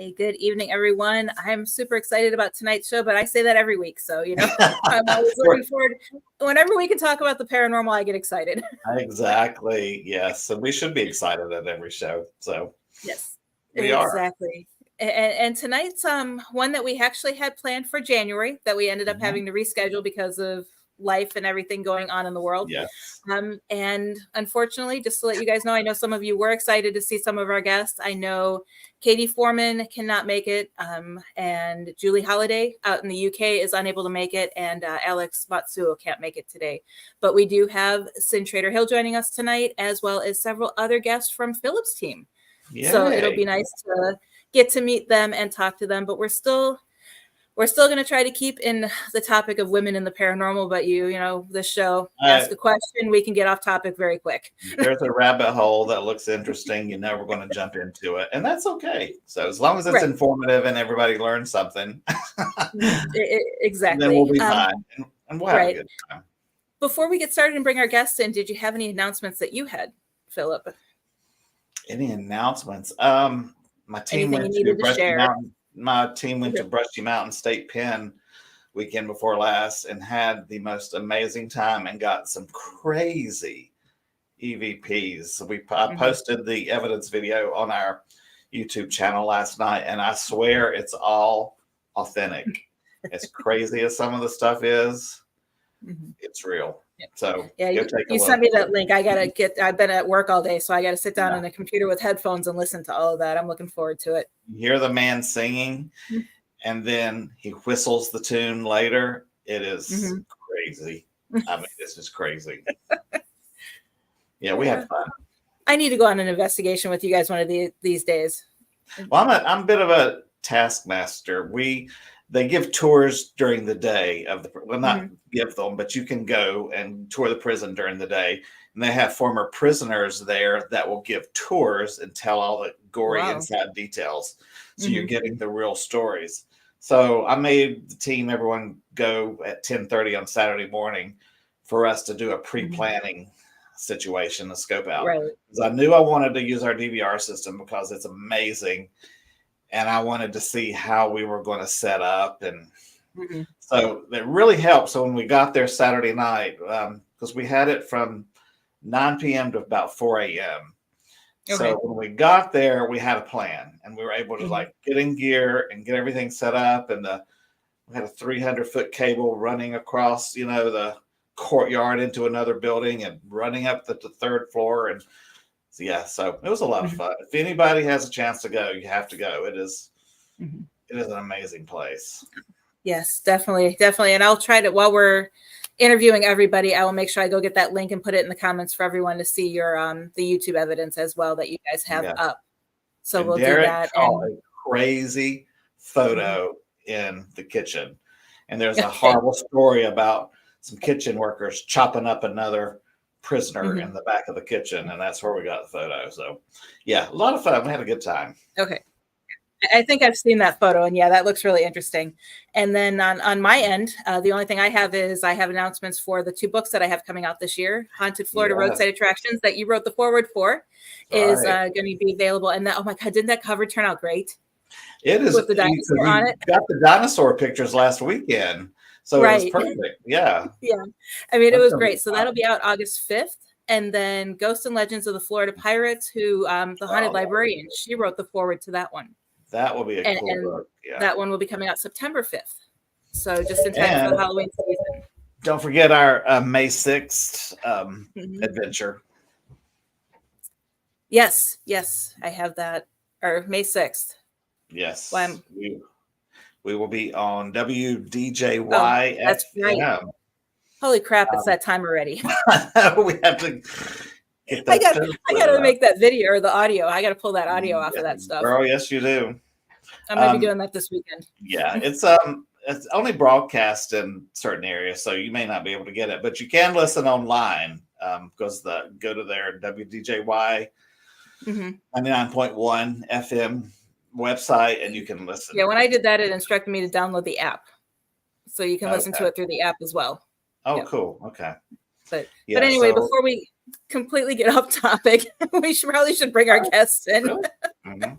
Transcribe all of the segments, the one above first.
Hey, good evening, everyone. I'm super excited about tonight's show, but I say that every week. So, I'm always looking forward. Whenever we can talk about the paranormal, I get excited. Exactly. Yes. And we should be excited at every show. So Yes, we are. exactly. And tonight's one that we actually had planned for January that we ended up having to reschedule because of life and everything going on in the world. Yes. And unfortunately, just to let you guys know, I know some of you were excited to see some of our guests. I know Katie Foreman cannot make it, and Julie Holliday out in the UK is unable to make it, and Alex Matsuo can't make it today. But we do have Cyn Shrader Hill joining us tonight, as well as several other guests from Philip's team. Yay. So it'll be nice to get to meet them and talk to them. But we're still going to try to keep in the topic of women in the paranormal, but this show, ask a question, we can get off topic very quick. There's a rabbit hole that looks interesting. We're going to jump into it, and that's okay. So as long as it's informative and everybody learns something, exactly, then we'll be fine, and we'll have a good time. Before we get started and bring our guests in, did you have any announcements that you had, Philip? Any announcements? My team went to Brushy Mountain. My team went to Brushy Mountain State Pen weekend before last and had the most amazing time and got some crazy EVPs. I posted the evidence video on our YouTube channel last night, and I swear it's all authentic. As crazy as some of the stuff is, it's real. So you sent me that link. I've been at work all day, so I got to sit down on a computer with headphones and listen to all of that. I'm looking forward to it. You hear the man singing, and then he whistles the tune later. It is crazy. I mean, it's just crazy. We had fun. I need to go on an investigation with you guys one of these days. Well, I'm a bit of a taskmaster. They give tours during the day of not give them, but you can go and tour the prison during the day. And they have former prisoners there that will give tours and tell all the gory inside details. So you're getting the real stories. So I made the team, everyone go at 10:30 on Saturday morning for us to do a pre-planning situation, a scope out. Right. Because I knew I wanted to use our DVR system because it's amazing. And I wanted to see how we were going to set up. And so it really helped. So when we got there Saturday night, because we had it from 9 p.m. to about 4 a.m. Okay. So when we got there, we had a plan. And we were able to get in gear and get everything set up. And we had a 300-foot cable running across, the courtyard into another building and running up the third floor. And so it was a lot of fun. If anybody has a chance to go, you have to go. It is an amazing place. Yes, definitely. And I'll try to, while we're interviewing everybody, I will make sure I go get that link and put it in the comments for everyone to see your the YouTube evidence as well that you guys have up. So and we'll Derek do that. Caught a crazy photo in the kitchen, and there's a horrible story about some kitchen workers chopping up another prisoner in the back of the kitchen, and that's where we got the photo. So a lot of fun. We had a good time. Okay, I think I've seen that photo, and that looks really interesting. And then on my end, the only thing I have is I have announcements for the 2 books that I have coming out this year. Haunted Florida Roadside Attractions that you wrote the foreword for is going to be available. And that, oh my God, didn't that cover turn out great? It is. With the dinosaur on it. Got the dinosaur pictures last weekend. So it was perfect. Yeah. I mean, it was great. So that'll be out August 5th. And then Ghosts and Legends of the Florida Pirates, who the Haunted Librarian, she wrote the foreword to that one. That will be a cool book. Yeah. That one will be coming out September 5th. So just in time for the Halloween season. Don't forget our May 6th adventure. Yes, I have that. Or May 6th. Yes. Well, we will be on WDJY. That's right. Holy crap, it's that time already. We have to get I got to make that video or the audio. I got to pull that audio off of that stuff. Girl, yes, you do. I'm going to be doing that this weekend. Yeah, it's only broadcast in certain areas, so you may not be able to get it, but you can listen online because go to their WDJY 99.1 FM website and you can listen. Yeah, when I did that, it instructed me to download the app. So you can listen to it through the app as well. Oh, cool. Okay. But anyway, before we completely get off topic, we probably should bring our guests in. Really?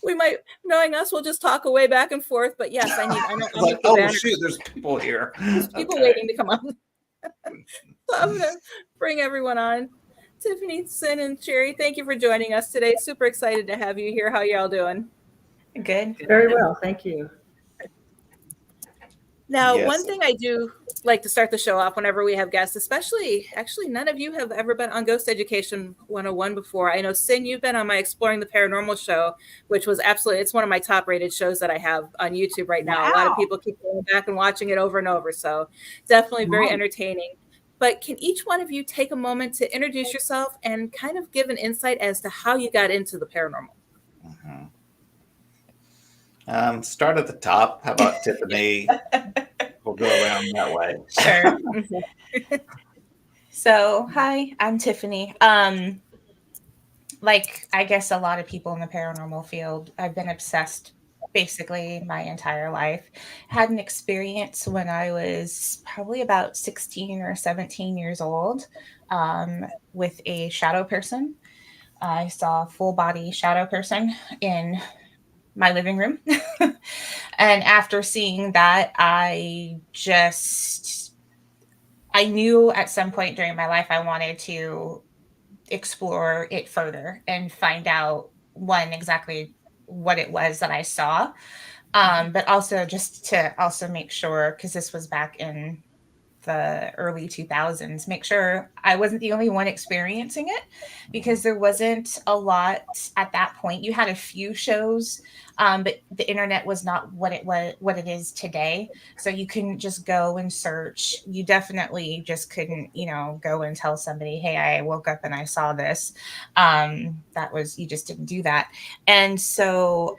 we might, knowing us, we'll just talk away back and forth. But yes, I know. It's like, oh shoot, there's people here. There's people waiting to come on. So I'm gonna bring everyone on. Tiffany, Cyn, and Sherry, thank you for joining us today. Super excited to have you here. How y'all doing? Good. Very well, thank you. Now, Yes. one thing I do like to start the show off whenever we have guests, especially, actually, none of you have ever been on Ghost Education 101 before. I know, Cyn, you've been on my Exploring the Paranormal show, which was absolutely, it's one of my top rated shows that I have on YouTube right now. Wow. A lot of people keep going back and watching it over and over. So definitely very entertaining. But can each one of you take a moment to introduce yourself and kind of give an insight as to how you got into the paranormal? Start at the top. How about Tiffany? We'll go around that way. Sure. So, hi, I'm Tiffany. Like I guess a lot of people in the paranormal field, I've been obsessed basically my entire life. Had an experience when I was probably about 16 or 17 years old with a shadow person. I saw a full body shadow person in my living room. And after seeing that, I knew at some point during my life I wanted to explore it further and find out exactly what it was that I saw. But also just to also make sure, because this was back in the early 2000s, make sure I wasn't the only one experiencing it, because there wasn't a lot at that point. You had a few shows, but the internet was not what it is today. So you couldn't just go and search. You definitely just couldn't, go and tell somebody, hey, I woke up and I saw this. You just didn't do that. And so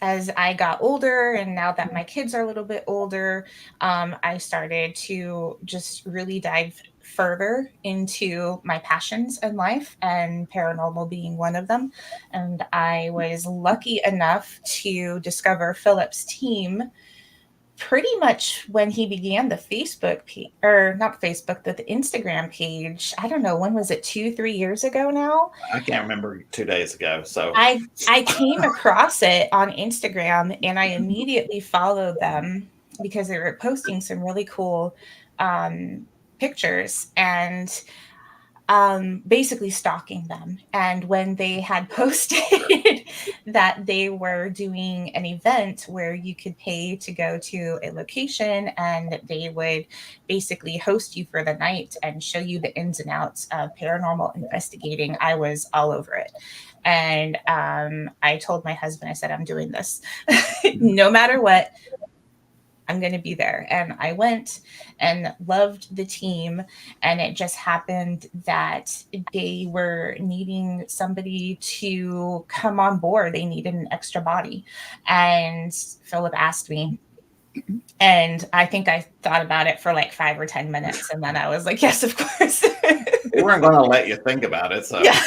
as I got older, and now that my kids are a little bit older, I started to just really dive further into my passions in life, and paranormal being one of them. And I was lucky enough to discover Philip's team pretty much when he began the Facebook page, or not Facebook, but the Instagram page. I don't know, when was it, 2-3 years ago now? I can't remember, 2 days ago. So I came across it on Instagram, and I immediately followed them because they were posting some really cool pictures, and basically stalking them. And when they had posted that they were doing an event where you could pay to go to a location, and they would basically host you for the night and show you the ins and outs of paranormal investigating, I was all over it. And I told my husband, I said, I'm doing this. No matter what, I'm going to be there. And I went and loved the team. And it just happened that they were needing somebody to come on board. They needed an extra body. And Philip asked me. And I think I thought about it for like 5 or 10 minutes. And then I was like, yes, of course. we weren't going to let you think about it. So yeah.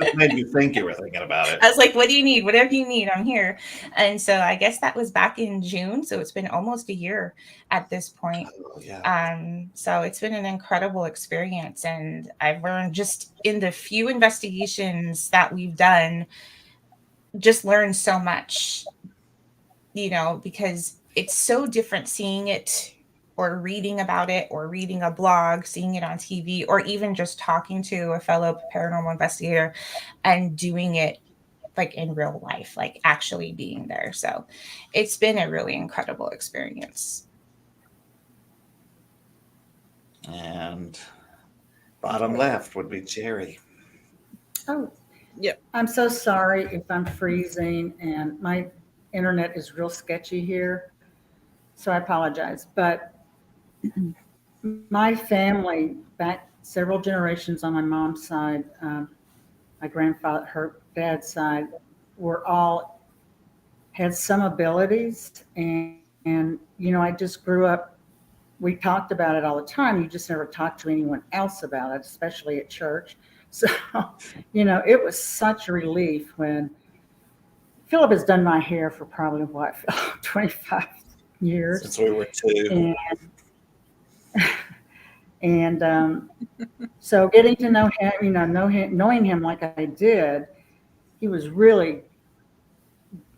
It made you think you were thinking about it. I was like, what do you need? Whatever you need, I'm here. And so I guess that was back in June. So it's been almost a year at this point. Oh, yeah. So it's been an incredible experience. And I've learned, just in the few investigations that we've done, just learned so much, because it's so different seeing it or reading about it, or reading a blog, seeing it on TV, or even just talking to a fellow paranormal investigator and doing it like in real life, like actually being there. So it's been a really incredible experience. And bottom left would be Jerry. Oh, Yep. I'm so sorry if I'm freezing, and my internet is real sketchy here, so I apologize. But my family, back several generations on my mom's side, my grandfather, her dad's side, were all had some abilities, and I just grew up. We talked about it all the time. You just never talked to anyone else about it, especially at church. So, it was such a relief when Philip has done my hair for probably 25 years. Since we were 2. And so getting to know him, knowing him like I did, he was really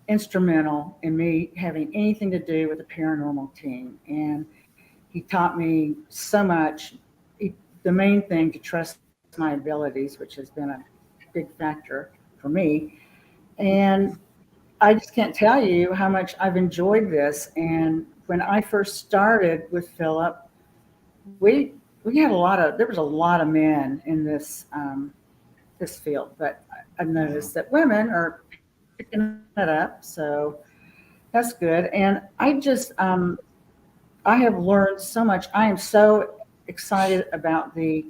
instrumental in me having anything to do with the paranormal team. And he taught me so much. The main thing, to trust my abilities, which has been a big factor for me. And I just can't tell you how much I've enjoyed this. And when I first started with Philip, we had there was a lot of men in this this field, but I've noticed that women are picking it up, so that's good. And I just I have learned so much. I am so excited about the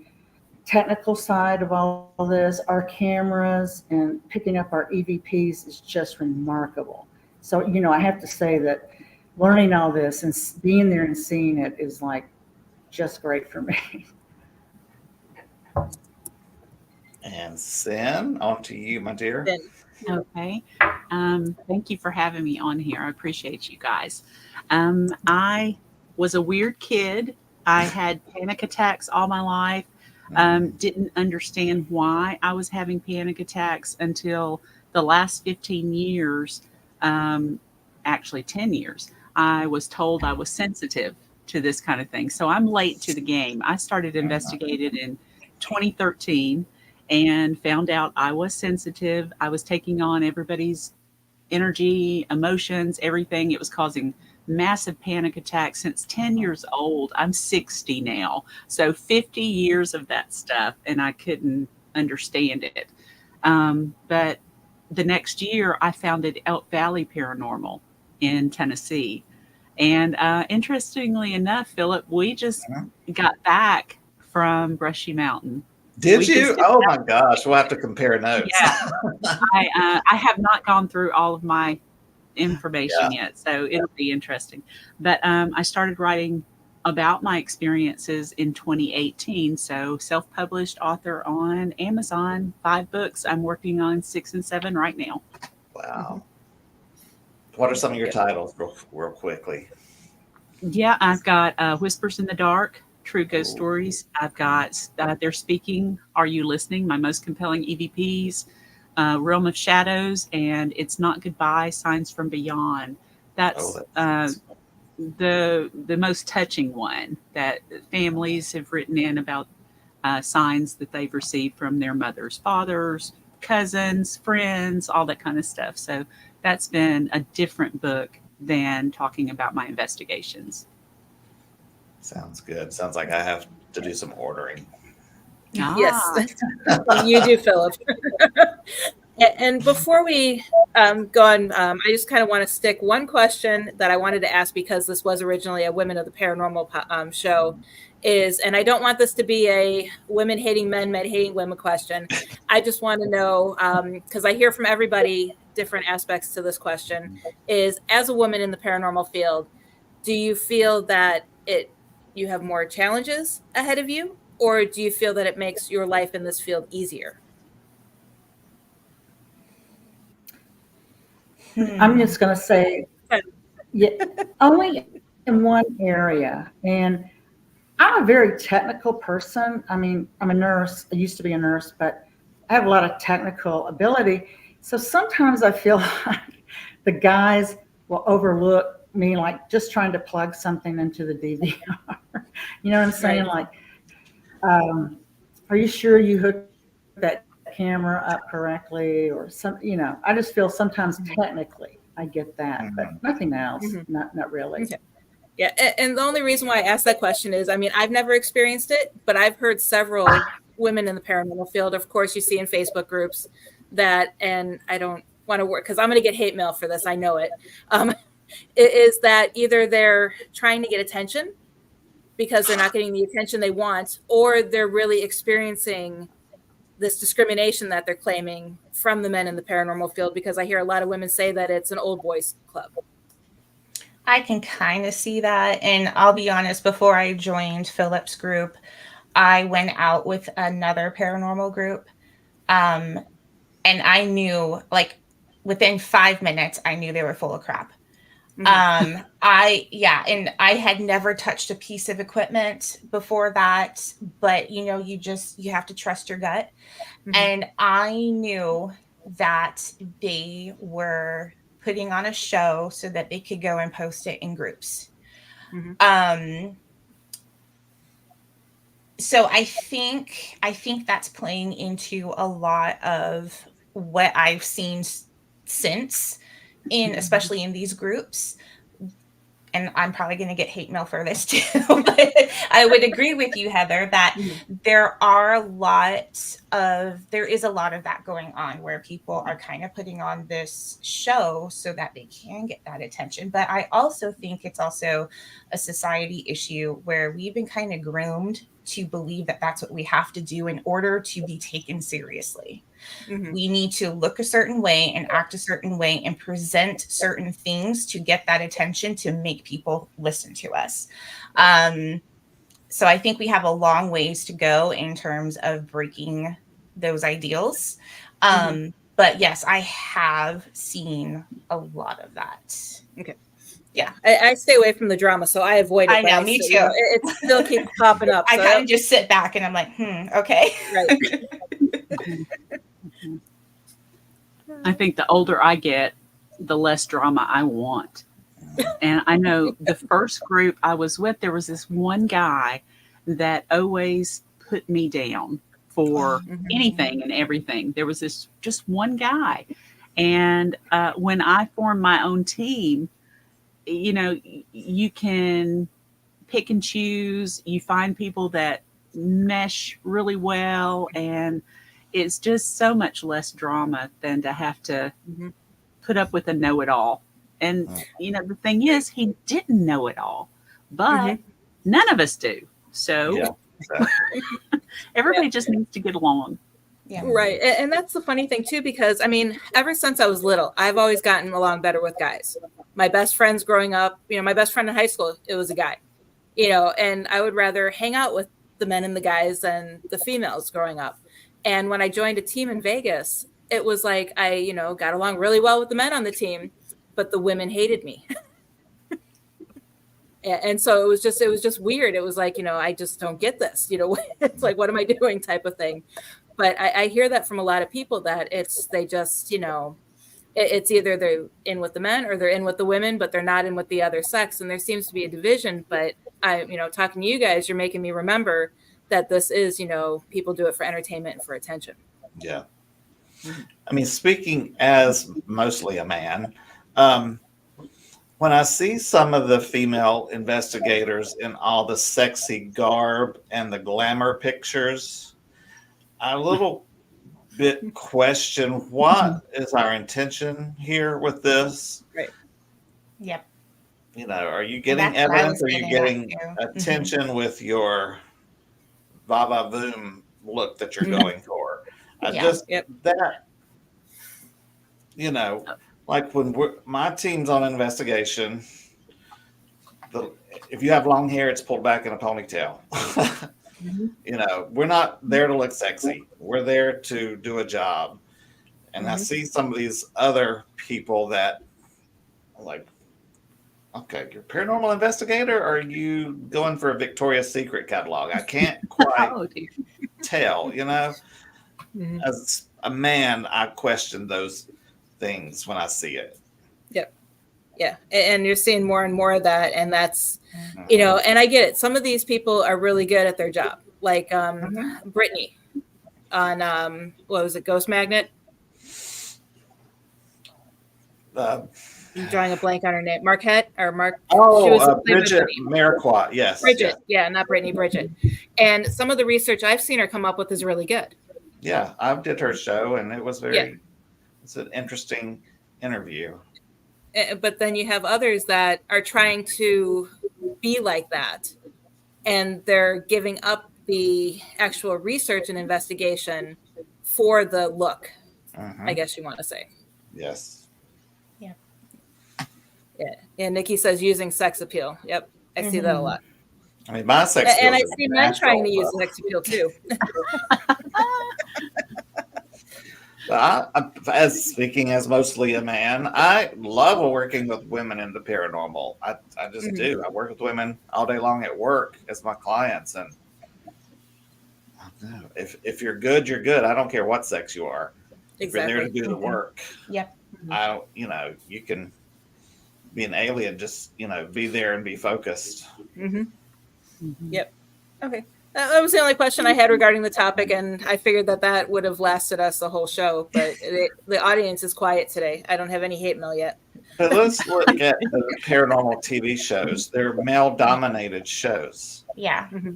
technical side of all of this. Our cameras and picking up our EVPs is just remarkable. So, I have to say that learning all this and being there and seeing it is like just great for me. And Cyn, on to you, my dear. Okay. Thank you for having me on here. I appreciate you guys. I was a weird kid. I had panic attacks all my life. Didn't understand why I was having panic attacks until the last 15 years, actually 10 years. I was told I was sensitive to this kind of thing. So I'm late to the game. I started investigating in 2013 and found out I was sensitive. I was taking on everybody's energy, emotions, everything. It was causing massive panic attacks since 10 years old. I'm 60 now. So 50 years of that stuff, and I couldn't understand it. But the next year, I founded Elk Valley Paranormal in Tennessee. And interestingly enough, Philip, we just got back from Brushy Mountain. Did you? Oh my gosh, we'll have to compare notes. Yeah. I have not gone through all of my information yet, so it'll be interesting. But I started writing about my experiences in 2018. So self-published author on Amazon, 5 books. I'm working on 6 and 7 right now. Wow. What are some of your titles real quickly? Yeah, I've got Whispers in the Dark, True Ghost Stories. I've got They're Speaking, Are You Listening? My most compelling EVPs, Realm of Shadows, and It's Not Goodbye, Signs from Beyond. That's the most touching one that families have written in about signs that they've received from their mothers, fathers, cousins, friends, all that kind of stuff. So that's been a different book than talking about my investigations. Sounds good. Sounds like I have to do some ordering. Yes, you do, Philip. And before we go on, I just kind of want to stick one question that I wanted to ask, because this was originally a Women of the Paranormal show, and I don't want this to be a women hating men, men hating women question. I just want to know, because I hear from everybody different aspects to this question, is as a woman in the paranormal field, do you feel that you have more challenges ahead of you, or do you feel that it makes your life in this field easier? I'm just going to say, only in one area. And I'm a very technical person. I mean, I'm a nurse. I used to be a nurse, but I have a lot of technical ability. So sometimes I feel like the guys will overlook me, like just trying to plug something into the DVR. You know what I'm saying? Right. Like, are you sure you hooked that camera up correctly, or some? I just feel sometimes technically I get that, but nothing else. Not really. Okay. Yeah, and the only reason why I asked that question is, I mean, I've never experienced it, but I've heard several women in the paranormal field. Of course, you see in Facebook groups that, and I don't want to work because I'm going to get hate mail for this. I know it. It is that either they're trying to get attention because they're not getting the attention they want, or they're really experiencing this discrimination that they're claiming from the men in the paranormal field, because I hear a lot of women say that it's an old boys club. I can kind of see that. And I'll be honest, before I joined Philip's group, I went out with another paranormal group. And I knew, like, within 5 minutes, I knew they were full of crap. And I had never touched a piece of equipment before that, but you have to trust your gut. And I knew that they were putting on a show so that they could go and post it in groups. So I think that's playing into a lot of what I've seen since, especially in these groups. And I'm probably going to get hate mail for this too, but I would agree with you, Heather, that there is a lot of that going on where people are kind of putting on this show so that they can get that attention. But I also think it's also a society issue where we've been kind of groomed to believe that that's what we have to do in order to be taken seriously. We need to look a certain way and act a certain way and present certain things to get that attention to make people listen to us. So I think we have a long ways to go in terms of breaking those ideals. But yes, I have seen a lot of that. Okay. Yeah. I stay away from the drama, so I avoid it. I know, me too. It still keeps popping up. I kind of just sit back and I'm like, okay. Right. I think the older I get, the less drama I want. And I know the first group I was with, there was this one guy that always put me down for anything and everything. There was this just one guy. And when I formed my own team, you know, you can pick and choose. You find people that mesh really well, and it's just so much less drama than to have to put up with a know-it-all. And, you know, the thing is, he didn't know it all, but none of us do. So everybody just needs to get along. Yeah. Right. And that's the funny thing too, because I mean, ever since I was little, I've always gotten along better with guys. My best friends growing up, you know, my best friend in high school, it was a guy, you know, and I would rather hang out with the men and the guys than the females growing up. And when I joined a team in Vegas, it was like I, you know, got along really well with the men on the team, but the women hated me. And so it was just weird. It was like, you know, I just don't get this, you know, it's like, what am I doing type of thing. But I hear that from a lot of people that they just, you know, it's either they're in with the men or they're in with the women, but they're not in with the other sex. And there seems to be a division. But you know, talking to you guys, you're making me remember that this is, you know, people do it for entertainment and for attention. Yeah. I mean, speaking as mostly a man, when I see some of the female investigators in all the sexy garb and the glamour pictures, I a little bit question what is our intention here with this? Right. Yep. You know, are you getting That's what I evidence? was Are you getting getting at, too. attention with your va-va-voom look that you're going for? That, you know, like when my team's on investigation, if you have long hair, it's pulled back in a ponytail. You know, we're not there to look sexy. We're there to do a job. And I see some of these other people that are like, okay, you're a paranormal investigator, or are you going for a Victoria's Secret catalog? I can't quite tell, you know. As a man, I question those things when I see it. Yep. Yeah. And you're seeing more and more of that. And that's, you know, and I get it. Some of these people are really good at their job. Like Brittany on, what was it, Ghost Magnet? I'm drawing a blank on her name. Marquette or Mark? Oh, Bridget Mariquat. Yes. Bridget. Yeah, not Brittany, Bridget. And some of the research I've seen her come up with is really good. Yeah, I did her show, and it was it's an interesting interview. But then you have others that are trying to be like that, and they're giving up the actual research and investigation for the look, I guess you want to say. Yes. Yeah. Yeah. And Nikki says using sex appeal. Yep. I see that a lot. I mean, my sex appeal. And I see men trying to use sex appeal too. As speaking as mostly a man, I love working with women in the paranormal. I just do. I work with women all day long at work as my clients, and if you're good, you're good. I don't care what sex you are. If you're there to Exactly. do the work. Yep. You can be an alien, just, be there and be focused. Mm-hmm. Mhm. Yep. Okay. That was the only question I had regarding the topic, and I figured that would have lasted us the whole show, but the audience is quiet today. I don't have any hate mail yet. But let's look at the paranormal TV shows. They're male-dominated shows. Yeah. Mm-hmm.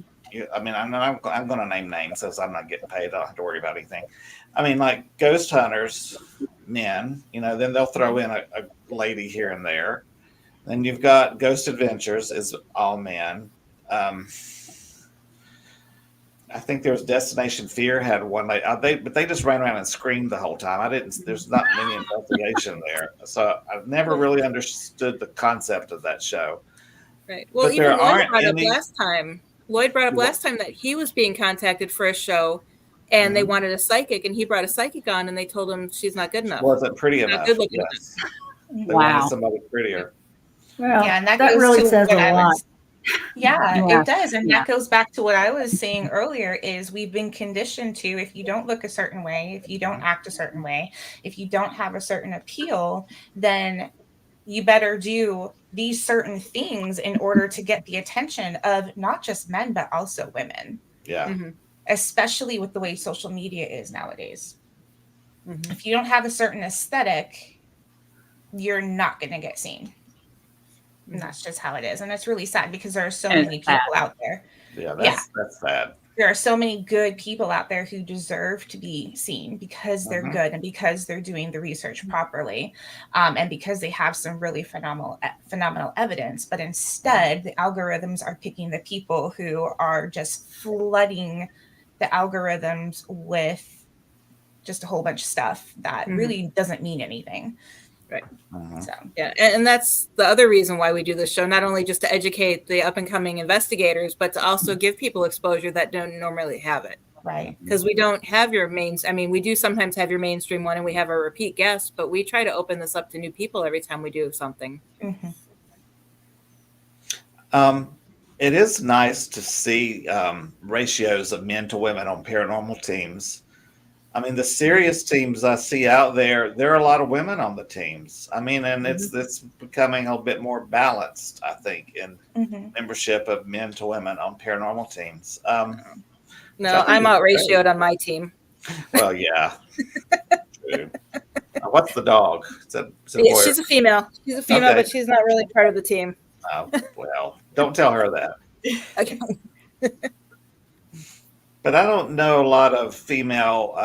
I'm going to name names since I'm not getting paid. I don't have to worry about anything. I mean, like Ghost Hunters, men, then they'll throw in a lady here and there. Then you've got Ghost Adventures is all men. I think there was Destination Fear had one lady, but they just ran around and screamed the whole time. There's not any investigation there. So I've never really understood the concept of that show. Right. Well, But even there Lloyd aren't brought up any- last time. Lloyd brought up last time that he was being contacted for a show, and they wanted a psychic, and he brought a psychic on, and they told him she's not good enough. Wasn't pretty Not enough. good looking Yes. They Wow. wanted somebody prettier. Well, Yeah, and that goes really to says what a I lot. was- Yeah, Yeah. it does. And Yeah. that goes back to what I was saying earlier is we've been conditioned to, if you don't look a certain way, if you don't act a certain way, if you don't have a certain appeal, then you better do these certain things in order to get the attention of not just men, but also women, Yeah. Mm-hmm. especially with the way social media is nowadays. Mm-hmm. If you don't have a certain aesthetic, you're not going to get seen. And that's just how it is. And it's really sad because there are so And many it's sad. people out there. Yeah. That's sad. There are so many good people out there who deserve to be seen because they're Mhm. good and because they're doing the research properly, and because they have some really phenomenal evidence. But instead, the algorithms are picking the people who are just flooding the algorithms with just a whole bunch of stuff that really doesn't mean anything. Mhm. So Yeah, and that's the other reason why we do this show, not only just to educate the up-and-coming investigators, but to also give people exposure that don't normally have it. right. Because we don't have your we do sometimes have your mainstream one, and we have a repeat guest, but we try to open this up to new people every time we do something. Mhm. It is nice to see ratios of men to women on paranormal teams. I mean, the serious teams I see out there are a lot of women on the teams. I mean, and it's becoming a bit more balanced, I think, in Mhm. membership of men to women on paranormal teams. No, I'm out ratioed on my team. Well, yeah. True. What's the dog? Is it a Yeah, boy? she's a female. She's a female, Okay. but she's not really part of the team. Well, don't tell her that. Okay. But I don't know a lot of female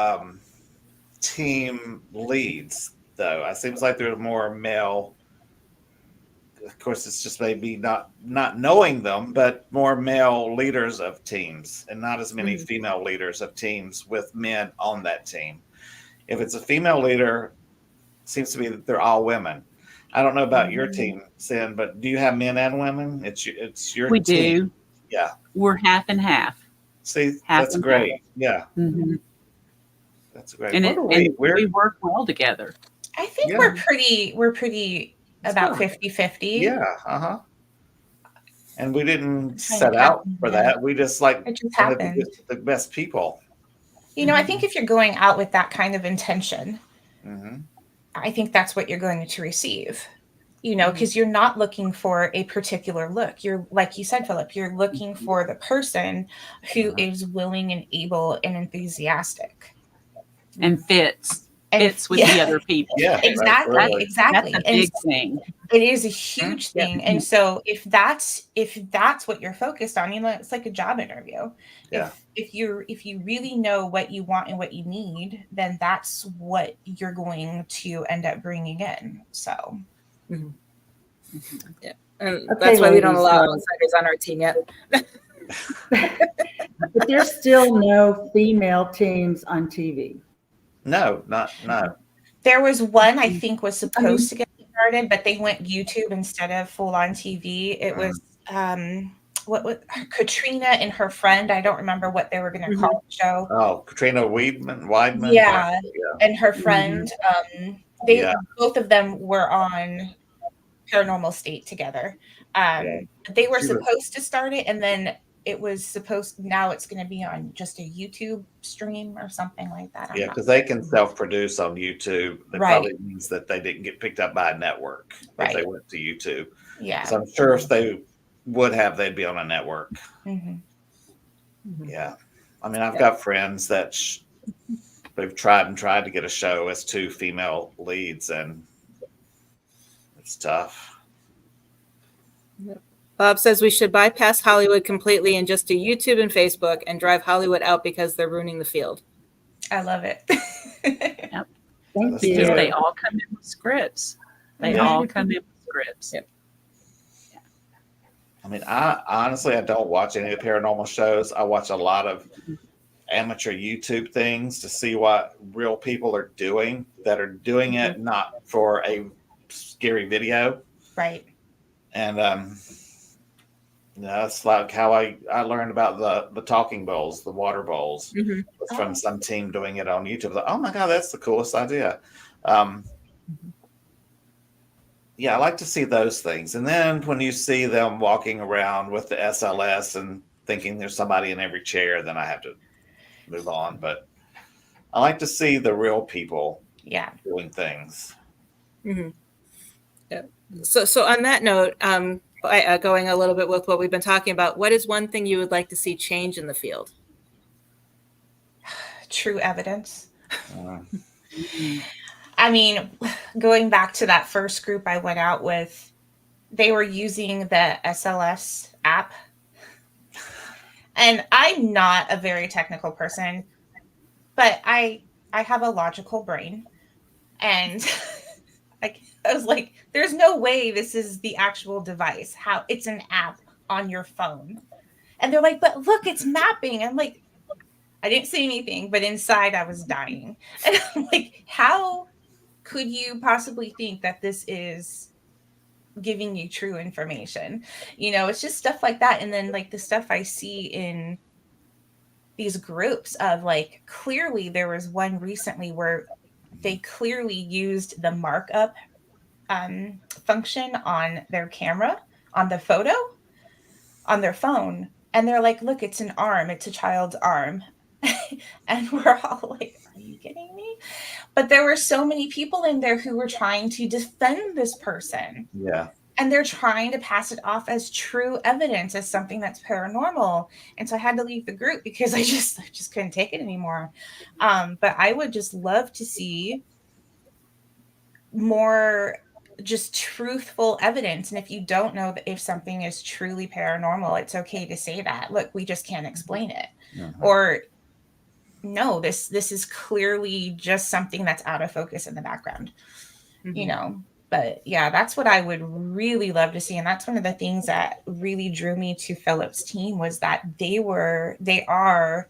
team leads, though. It seems like there's more male. Of course, it's just maybe not knowing them, but more male leaders of teams, and not as many female leaders of teams with men on that team. If it's a female leader, it seems to be that they're all women. I don't know about your team, Cyn, but do you have men and women? It's your We team. do. Yeah. We're half and half. See, Half that's and great. Yeah, Mm-hmm. that's great. And, What a weird- we work well together. I think Yeah. we're pretty That's about good. 50-50. Yeah, and we didn't Kind set of out happened, for yeah. that. We just It just wanted to happened. get the best people. You know, I think if you're going out with that kind of intention, Hmm. I think that's what you're going to receive. You know, because you're not looking for a particular look. You're, like you said, Philip, you're looking for the person who is willing and able and enthusiastic. And fits And with the other people. Yeah, exactly, absolutely. exactly. That's a And big thing. it is a huge thing. And so if that's what you're focused on, you know, it's like a job interview. Yeah. If you really know what you want and what you need, then that's what you're going to end up bringing in. So Yeah, and Okay, that's why we don't ladies, allow so- outsiders on our team yet. But there's still no female teams on TV. No. there was one I think was supposed to get started, but they went YouTube instead of full on TV. It was what Katrina and her friend. I don't remember what they were going to call the show. Oh, Katrina Weidman. Yeah, and her friend. They Yeah. both of them were on Paranormal State together. They were She was- supposed to start it, and then it was supposed, now it's going to be on just a YouTube stream or something like that. Yeah, because they can self-produce on YouTube. That Right. probably means that they didn't get picked up by a network if they went to YouTube. Yeah. So I'm sure if they would have, they'd be on a network. Yeah. I mean, I've got friends that they've tried to get a show as 2 female leads, and it's tough. Bob says we should bypass Hollywood completely and just do YouTube and Facebook and drive Hollywood out because they're ruining the field. I love it. Yep. Thank Because you. they all come in with scripts. They all come in with scripts. Yep. I mean, I don't watch any of the paranormal shows. I watch a lot of amateur YouTube things to see what real people are doing that are doing it not for a scary video. Right. And it's like how I learned about the talking bowls, the water bowls. It was from some team doing it on YouTube. Like, oh my God, that's the coolest idea. Yeah, I like to see those things. And then when you see them walking around with the SLS and thinking there's somebody in every chair, then I have to move on. But I like to see the real people doing things. Yeah. So on that note, going a little bit with what we've been talking about, what is one thing you would like to see change in the field? True evidence. I mean, going back to that first group I went out with, they were using the SLS app. And I'm not a very technical person, but I have a logical brain. And I was like, there's no way this is the actual device. How it's an app on your phone. And they're like, but look, it's mapping. I'm like, I didn't say anything, but inside I was dying. And I'm like, how could you possibly think that this is giving you true information? You know, it's just stuff like that. And then like the stuff I see in these groups of like, clearly there was one recently where they clearly used the markup function on their camera, on the photo, on their phone. And they're like, look, it's an arm. It's a child's arm. And we're all like, are you kidding me? But there were so many people in there who were trying to defend this person. Yeah. And they're trying to pass it off as true evidence, as something that's paranormal. And so I had to leave the group because I just couldn't take it anymore. But I would just love to see more just truthful evidence. And if you don't know that if something is truly paranormal, it's okay to say that. Look, we just can't explain it. Or no, this is clearly just something that's out of focus in the background. You know. But yeah, that's what I would really love to see. And that's one of the things that really drew me to Philip's team, was that our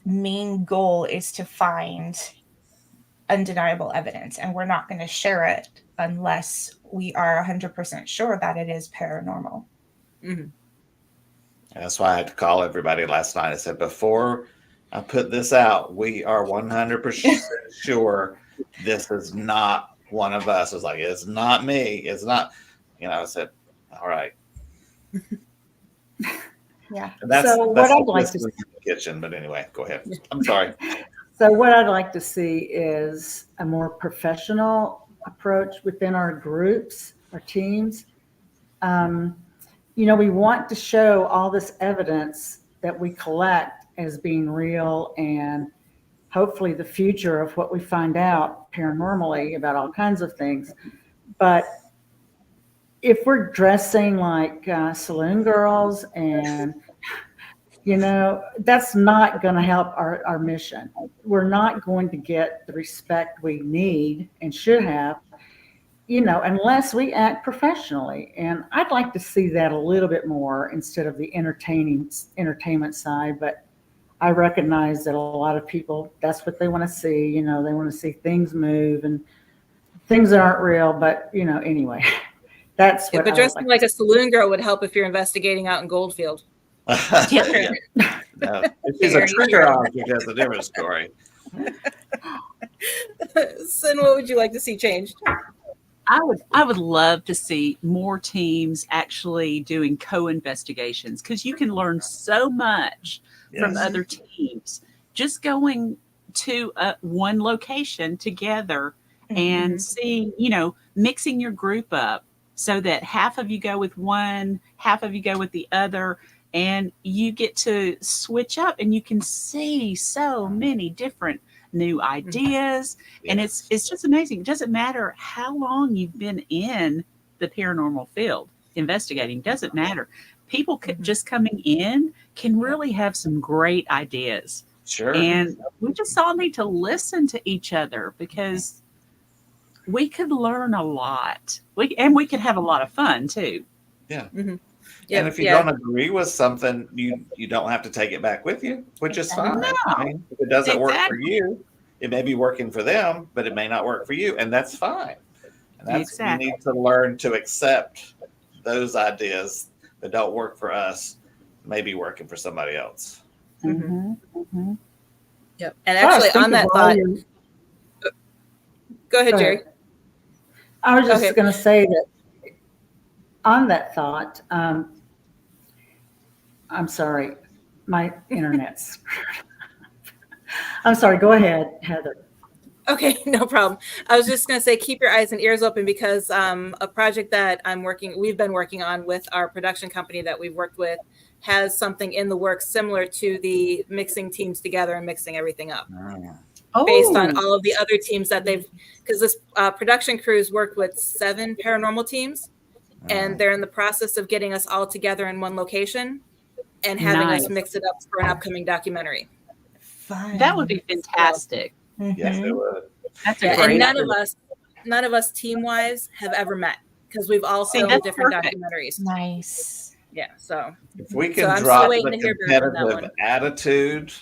main goal is to find undeniable evidence. And we're not going to share it unless we are 100% sure that it is paranormal. That's why I had to call everybody last night. I said, before I put this out, we are 100% sure this is not one of us. Was like, it's not me. It's not, I said, all right. Yeah. And that's So what I'd like to in the kitchen, but anyway, go ahead. I'm sorry. So what I'd like to see is a more professional approach within our groups, our teams. We want to show all this evidence that we collect as being real, and hopefully the future of what we find out paranormally about all kinds of things. But if we're dressing like saloon girls and, that's not going to help our mission. We're not going to get the respect we need and should have, unless we act professionally. And I'd like to see that a little bit more instead of the entertainment side. But I recognize that a lot of people, that's what they want to see. They want to see things move and things that aren't real. But, anyway, that's what but dressing like a saloon girl would help if you're investigating out in Goldfield. Yeah. No, if she's a trigger object, that's a different story. Cyn, what would you like to see changed? I would love to see more teams actually doing co-investigations, because you can learn so much from Yes. other teams just going to one location together and seeing, mixing your group up so that half of you go with one, half of you go with the other, and you get to switch up and you can see so many different new ideas. And it's just amazing. It doesn't matter how long you've been in the paranormal field investigating, doesn't matter. People just coming in can really have some great ideas. Sure. And we just all need to listen to each other, because we could learn a lot. We could have a lot of fun too. Yeah. Mm-hmm. And if you don't agree with something, you don't have to take it back with you, which is fine. No. I mean, if it doesn't work for you, it may be working for them, but it may not work for you, and that's fine. And that's we need to learn to accept those ideas that don't work for us, may be working for somebody else. Mm-hmm. Mm-hmm. Yep. And actually, on that thought, go ahead, Jerry. I was just going to say that on that thought, I'm sorry, my internet's. I'm sorry. Go ahead, Heather. Okay, no problem. I was just going to say, keep your eyes and ears open, because a project that we've been working on with our production company that we've worked with has something in the works similar to the mixing teams together and mixing everything up. Based on all of the other teams that because this production crew's worked with 7 paranormal teams, and they're in the process of getting us all together in one location and having us mix it up for an upcoming documentary. Fun. That would be fantastic. Yes, it would. That's a great. And none of us team-wise have ever met, because we've all filmed different documentaries. Nice. Yeah, so if we can drop the competitive attitude,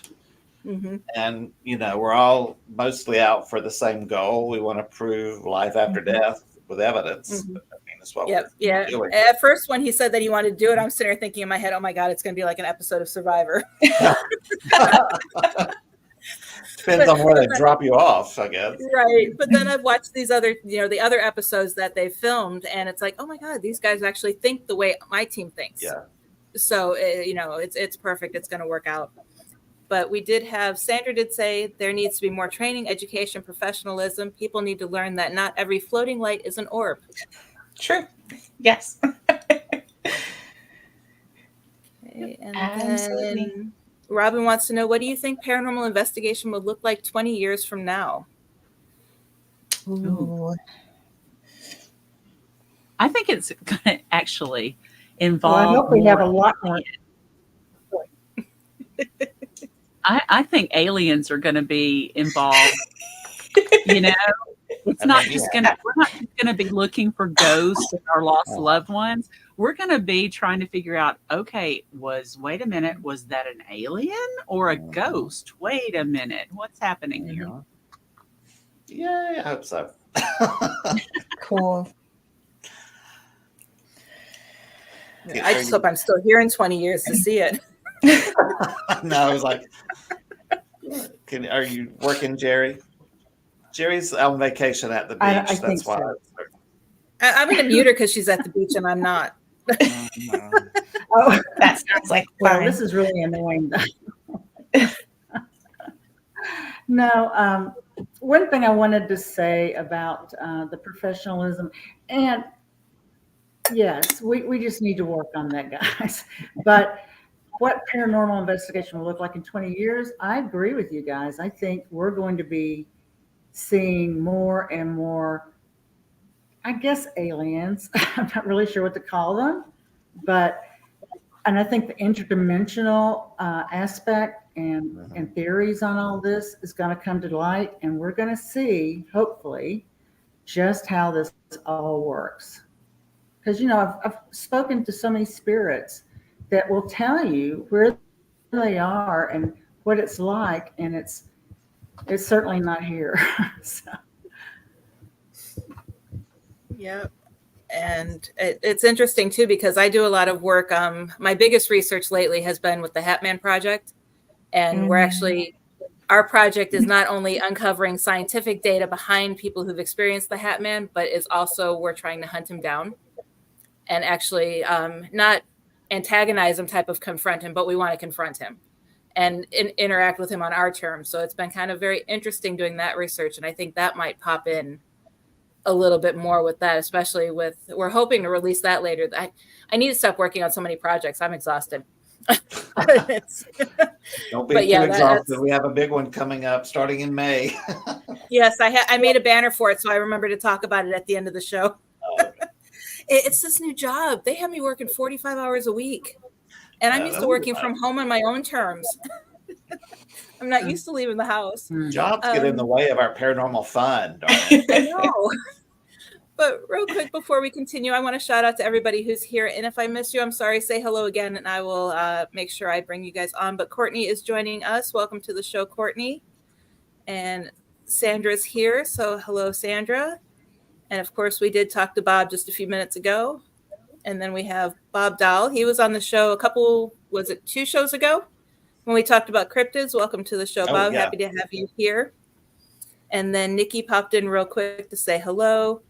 and we're all mostly out for the same goal. We want to prove life after death with evidence. I mean, that's what we're doing. At first, when he said that he wanted to do it, I'm sitting there thinking in my head, "Oh my God, it's going to be like an episode of Survivor." Depends on where they drop you off, I guess. Right. But then I've watched these other, the other episodes that they filmed, and it's like, oh my God, these guys actually think the way my team thinks. Yeah. So, it's perfect. It's going to work out. But we did have, Sandra did say there needs to be more training, education, professionalism. People need to learn that not every floating light is an orb. True. Yes. Okay, and then Robin wants to know, what do you think paranormal investigation would look like 20 years from now? Ooh. I think it's going to actually involve. Well, I hope we have a lot more. I think aliens are going to be involved. It's not just we're not just going to be looking for ghosts and our lost loved ones. We're going to be trying to figure out, wait a minute, was that an alien or a ghost? Wait a minute, what's happening here? Yeah, I hope so. Cool. I just hope I'm still here in 20 years to see it. No, I was like, are you working, Jerry? Jerry's on vacation at the beach. I that's think why. so. I'm going to mute her because she's at the beach and I'm not. Oh, That sounds like well, fun. this is really annoying. No, one thing I wanted to say about the professionalism, and yes, we just need to work on that, guys. But what paranormal investigation will look like in 20 years, I agree with you guys. I think we're going to be seeing more and more, I guess, aliens. I'm not really sure what to call them, and I think the interdimensional aspect and theories on all this is going to come to light, and we're going to see, hopefully, just how this all works. Because, I've spoken to so many spirits that will tell you where they are and what it's like, and it's certainly not here. So. Yep. And it's interesting too, because I do a lot of work. My biggest research lately has been with the Hat Man Project, and we're actually our project is not only uncovering scientific data behind people who've experienced the Hat Man, but is also we're trying to hunt him down and actually not antagonize him, type of confront him, but we want to confront him and interact with him on our terms. So it's been kind of very interesting doing that research. And I think that might pop in a little bit more with that, especially with, we're hoping to release that later. I need to stop working on so many projects. I'm exhausted. Don't be but too yeah, exhausted. We have a big one coming up starting in May. Yes, I made a banner for it, so I remember to talk about it at the end of the show. It's this new job. They have me working 45 hours a week, and I'm used to working from home on my own terms. I'm not used to leaving the house. Jobs get in the way of our paranormal fun. I know. But real quick before we continue, I want to shout out to everybody who's here. And if I miss you, I'm sorry. Say hello again, and I will make sure I bring you guys on. But Courtney is joining us. Welcome to the show, Courtney. And Sandra's here. So hello, Sandra. And of course, we did talk to Bob just a few minutes ago. And then we have Bob Dahl. He was on the show was it 2 shows ago when we talked about cryptids? Welcome to the show, Bob. Yeah. Happy to have you here. And then Nikki popped in real quick to say hello.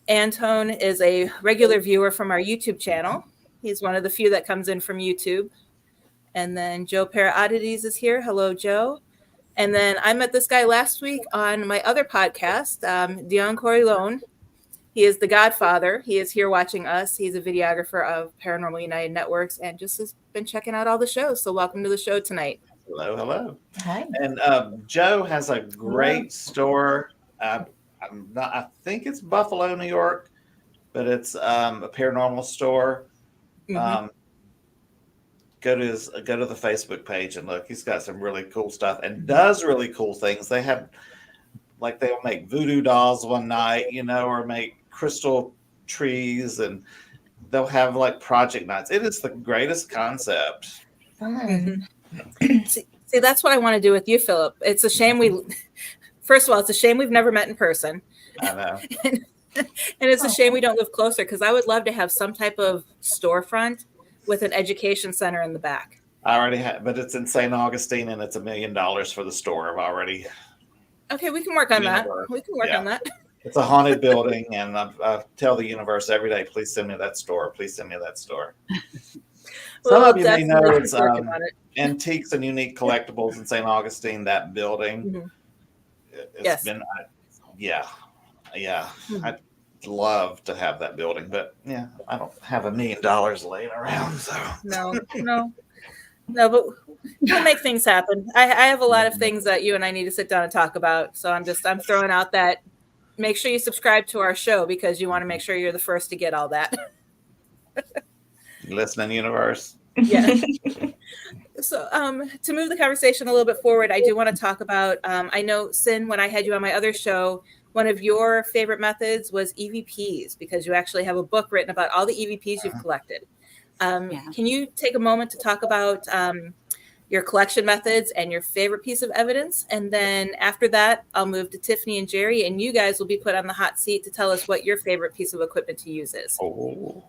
Antone is a regular viewer from our YouTube channel. He's one of the few that comes in from YouTube. And then Joe Para Oddities is here. Hello, Joe. And then I met this guy last week on my other podcast, Dion Corleone. He is the godfather. He is here watching us. He's a videographer of Paranormal United Networks and just has been checking out all the shows. So welcome to the show tonight. Hello. Hi. And Joe has a great store. I think it's Buffalo, New York, but it's a paranormal store. Mm-hmm. Go to the Facebook page and look. He's got some really cool stuff and does really cool things. They have, like, they'll make voodoo dolls one night, or make crystal trees, and they'll have like project nights. It is the greatest concept. Fun. See, that's what I want to do with you, Philip. It's a shame first of all, it's a shame we've never met in person. I know. And it's a shame we don't live closer, because I would love to have some type of storefront with an education center in the back. I already have, but it's in St. Augustine, and it's $1 million for the store. I've already. Okay, we can work on that. We can work on that. It's a haunted building, and I tell the universe every day, please send me that store. Please send me that store. Some of you may know it's Antiques and Unique Collectibles in St. Augustine, that building. Mm-hmm. It's been, Mm-hmm. I'd love to have that building, but I don't have $1 million laying around. So No, but we'll make things happen. I have a lot of things that you and I need to sit down and talk about. So I'm throwing out that make sure you subscribe to our show, because you want to make sure you're the first to get all that. Listening universe. Yeah. So to move the conversation a little bit forward, I do want to talk about, I know, Cyn, when I had you on my other show, one of your favorite methods was EVPs, because you actually have a book written about all the EVPs you've collected. Can you take a moment to talk about your collection methods and your favorite piece of evidence? And then after that, I'll move to Tiffany and Jerry, and you guys will be put on the hot seat to tell us what your favorite piece of equipment to use is. Oh.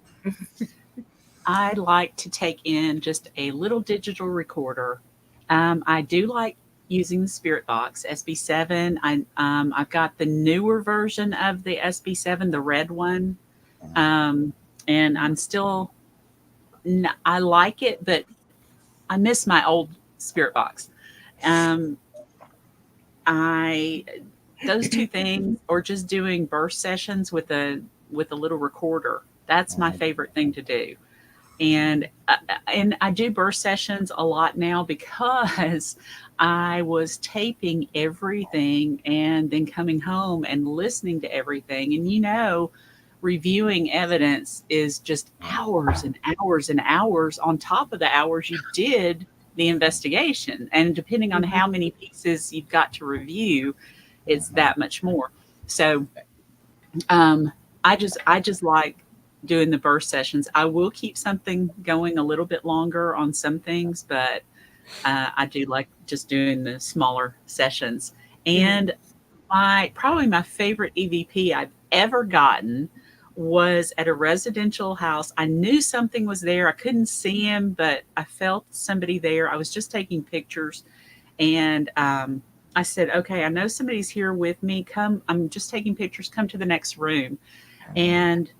I like to take in just a little digital recorder. I do like using the Spirit Box SB7. I've got the newer version of the SB7, the red one, and I'm still. I like it, but I miss my old Spirit Box. Those two things, or just doing burst sessions with a little recorder. That's my favorite thing to do. And I do burst sessions a lot now, because I was taping everything and then coming home and listening to everything. And, reviewing evidence is just hours and hours and hours on top of the hours you did the investigation. And depending on how many pieces you've got to review, it's that much more. So I just like doing the burst sessions. I will keep something going a little bit longer on some things, but I do like just doing the smaller sessions. And probably my favorite EVP I've ever gotten was at a residential house. I knew something was there. I couldn't see him, but I felt somebody there. I was just taking pictures, and I said, okay, I know somebody's here with me. Come, I'm just taking pictures. Come to the next room. And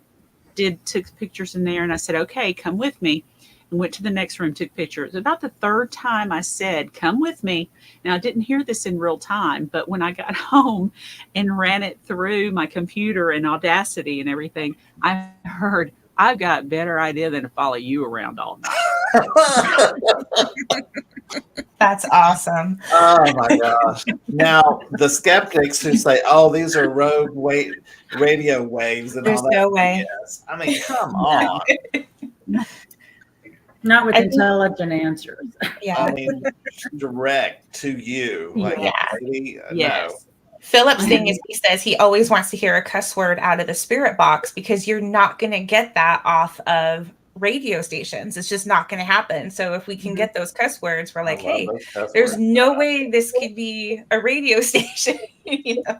took pictures in there. And I said, okay, come with me. And went to the next room, took pictures. About the third time I said, come with me. Now, I didn't hear this in real time, but when I got home and ran it through my computer and Audacity and everything, I heard, I've got a better idea than to follow you around all night. That's awesome. Oh my gosh. Now, the skeptics who say, oh, these are rogue radio waves and There's all that. no way. Yes. I mean, come on. Not with I think- intelligent answers. Yeah. I mean, direct to you. Like, Yeah. lady, Yes. Philip's thing is he says he always wants to hear a cuss word out of the spirit box because you're not going to get that off of radio stations. It's just not going to happen. So if we can get those cuss words, we're like, hey, there's no way this could be a radio station. You know?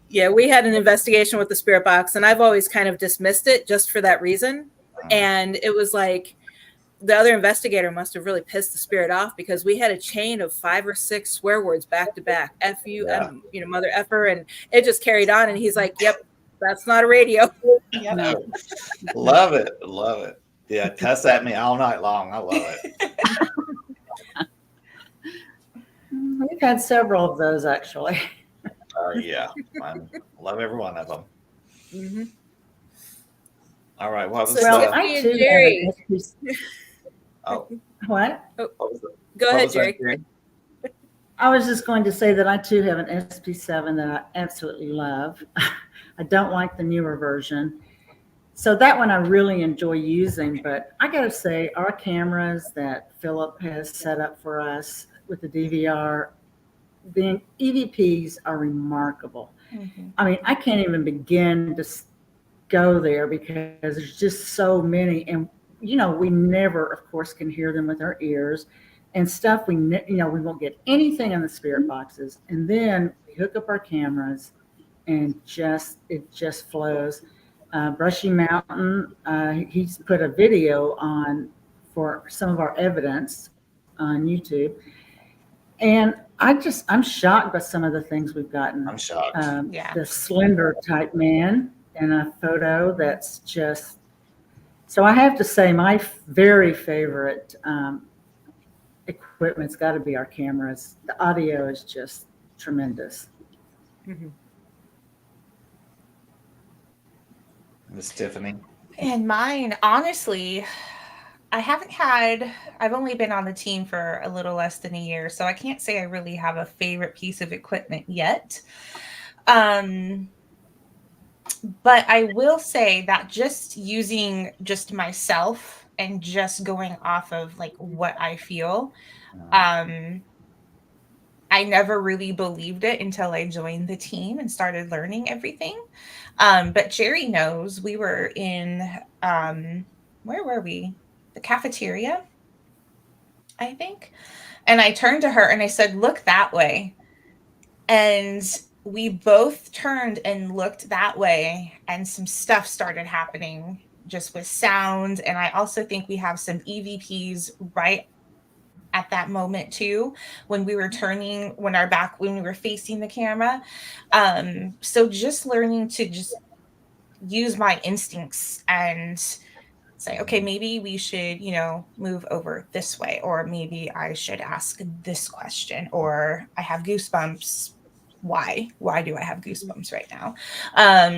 Yeah, we had an investigation with the spirit box, and I've always kind of dismissed it just for that reason. And it was like the other investigator must have really pissed the spirit off because we had a chain of 5 or 6 swear words back to back, F you, you know, mother effer, and it just carried on. And he's like, "Yep, that's not a radio." Yep. No. Love it. Love it. Yeah, cuss at me all night long. I love it. We've had several of those actually. Yeah, I love every one of them. Mm-hmm. All right, what was So, the? I and too Jerry. have an Oh, what? what was the- Go what ahead, was that, Jerry. I was just going to say that I too have an SP7 that I absolutely love. I don't like the newer version. So that one I really enjoy using, but I got to say our cameras that Philip has set up for us with the DVR, the EVPs are remarkable. Mhm. I mean, I can't even begin to go there because there's just so many. And, you know, we never, of course, can hear them with our ears and stuff. We won't get anything on the spirit boxes. And then we hook up our cameras and it just flows. Brushy Mountain, he's put a video on for some of our evidence on YouTube. And I'm shocked by some of the things we've gotten. I'm shocked. Yeah. The slender type man in a photo that's just, so I have to say my very favorite equipment's got to be our cameras. The audio is just tremendous. Mm-hmm. Miss Tiffany. And mine, honestly, I've only been on the team for a little less than a year, so I can't say I really have a favorite piece of equipment yet. But I will say that just using just myself and just going off of like what I feel, I never really believed it until I joined the team and started learning everything. But Jerry knows we were in, where were we? The cafeteria, I think. And I turned to her and I said, look that way. And we both turned and looked that way, and some stuff started happening just with sound. And I also think we have some EVPs right at that moment too, when we were when we were facing the camera. So just learning to just use my instincts and say, okay, maybe we should, move over this way, or maybe I should ask this question, or I have goosebumps. Why do I have goosebumps right now?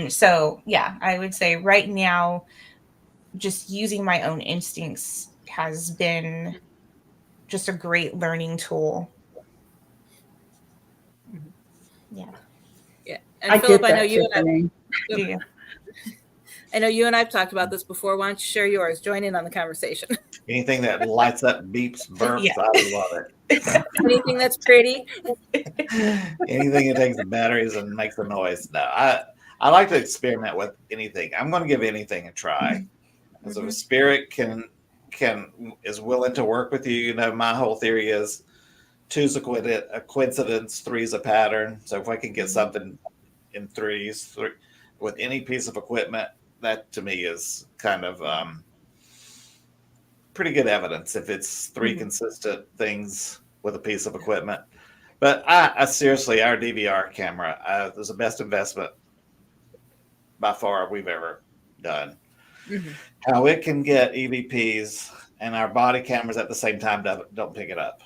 So yeah, I would say right now, just using my own instincts has been just a great learning tool. Yeah. And Philip, I know you and I've talked about this before. Why don't you share yours? Join in on the conversation. Anything that lights up, beeps, burps, Yeah. I love it. Anything that's pretty. Anything that takes the batteries and makes a noise. No, I like to experiment with anything. I'm going to give anything a try. As if a spirit is willing to work with you, my whole theory is 2's a coincidence, 3's a pattern. So if I can get something in 3's with any piece of equipment, that to me is kind of pretty good evidence if it's 3 consistent things with a piece of equipment. But I seriously, our DVR camera was the best investment by far we've ever done. Mhm. How it can get EVPs and our body cameras at the same time don't pick it up,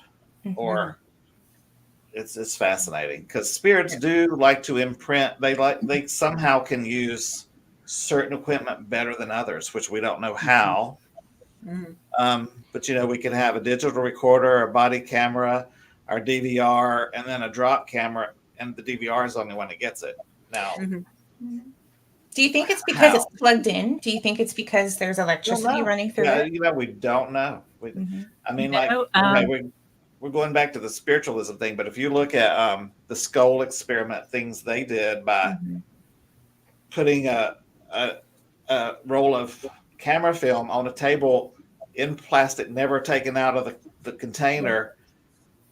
or it's fascinating because spirits do like to imprint. They somehow can use certain equipment better than others, which we don't know how. But we can have a digital recorder, a body camera, our DVR, and then a drop camera, and the DVR is the only one that gets it now. Do you think it's because it's plugged in? Do you think it's because there's electricity running through it? We don't know. I mean, we're going back to the spiritualism thing, but if you look at the skull experiment things they did by putting a roll of camera film on a table in plastic, never taken out of the container,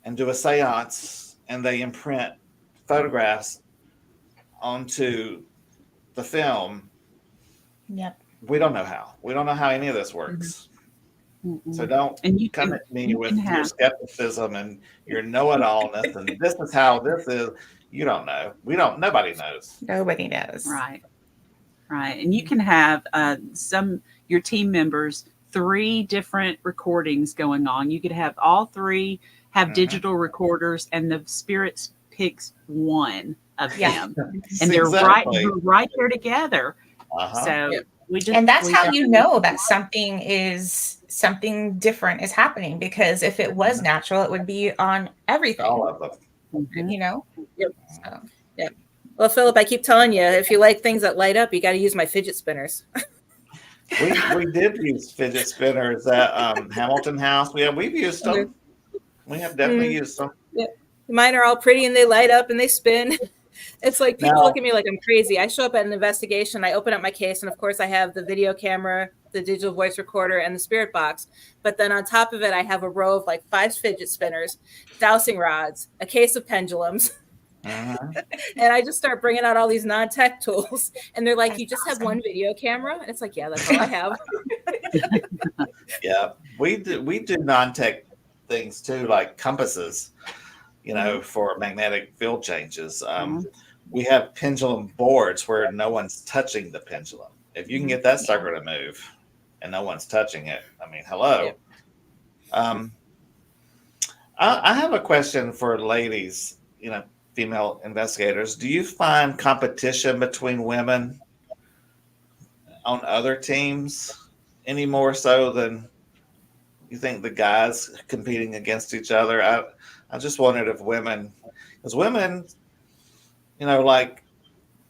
and do a seance, and they imprint photographs onto the film. Yep. We don't know how. We don't know how any of this works. So don't come at me with your skepticism and your know-it-allness and this is how this is. You don't know. Nobody knows. Nobody knows. Right. And you can have your team members 3 different recordings going on. You could have all 3 have digital recorders, and the spirits picks one of them, and they're right there together. So and that's how you know that something different is happening, because if it was natural, it would be on everything. All of them. Yep. So. Yep. Well, Philip, I keep telling you, if you like things that light up, you got to use my fidget spinners. we did use fidget spinners at Hamilton House. We've used them. We have definitely used them. Yeah. Mine are all pretty and they light up and they spin. It's like people look at me like I'm crazy. I show up at an investigation, I open up my case, and of course I have the video camera, the digital voice recorder, and the spirit box. But then on top of it, I have a row of like 5 fidget spinners, dowsing rods, a case of pendulums. And I just start bringing out all these non-tech tools, and they're like, "You just have one video camera?" And it's like, "Yeah, that's all I have." Yeah, we do non-tech things too, like compasses, for magnetic field changes. We have pendulum boards where no one's touching the pendulum. If you can get that sucker to move and no one's touching it, I mean, hello. I have a question for ladies, female investigators. Do you find competition between women on other teams any more so than you think the guys competing against each other? I just wondered if because women, like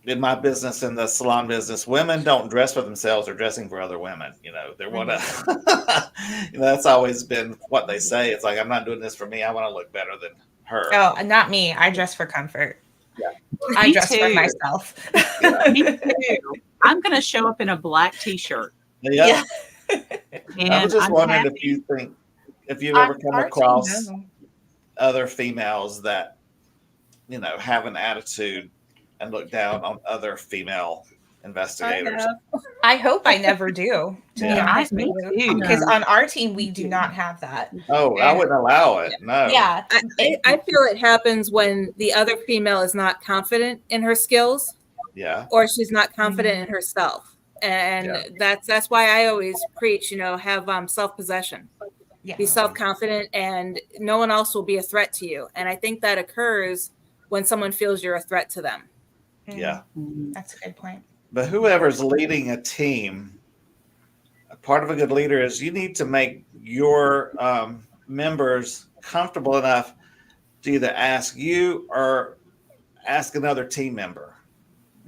in my business, in the salon business, women don't dress for themselves or dressing for other women. They want to, that's always been what they say. It's like, I'm not doing this for me. I want to look better than her. Oh, not me. I dress for comfort. Yeah. I dress for myself. Me too. I'm going to show up in a black t-shirt. Yeah. And I was just wondering happy. if you've ever come across other females that, have an attitude and look down on other female investigators. I hope I never do, to be honest with you. Because on our team, we do not have that. Oh, I wouldn't allow it. No. Yeah. I feel it happens when the other female is not confident in her skills. Yeah. Or she's not confident in herself. And that's why I always preach, have self-possession. Yeah. Be self-confident, and no one else will be a threat to you. And I think that occurs when someone feels you're a threat to them. Yeah. That's a good point. But whoever's leading a team, part of a good leader is you need to make your members comfortable enough to either ask you or ask another team member.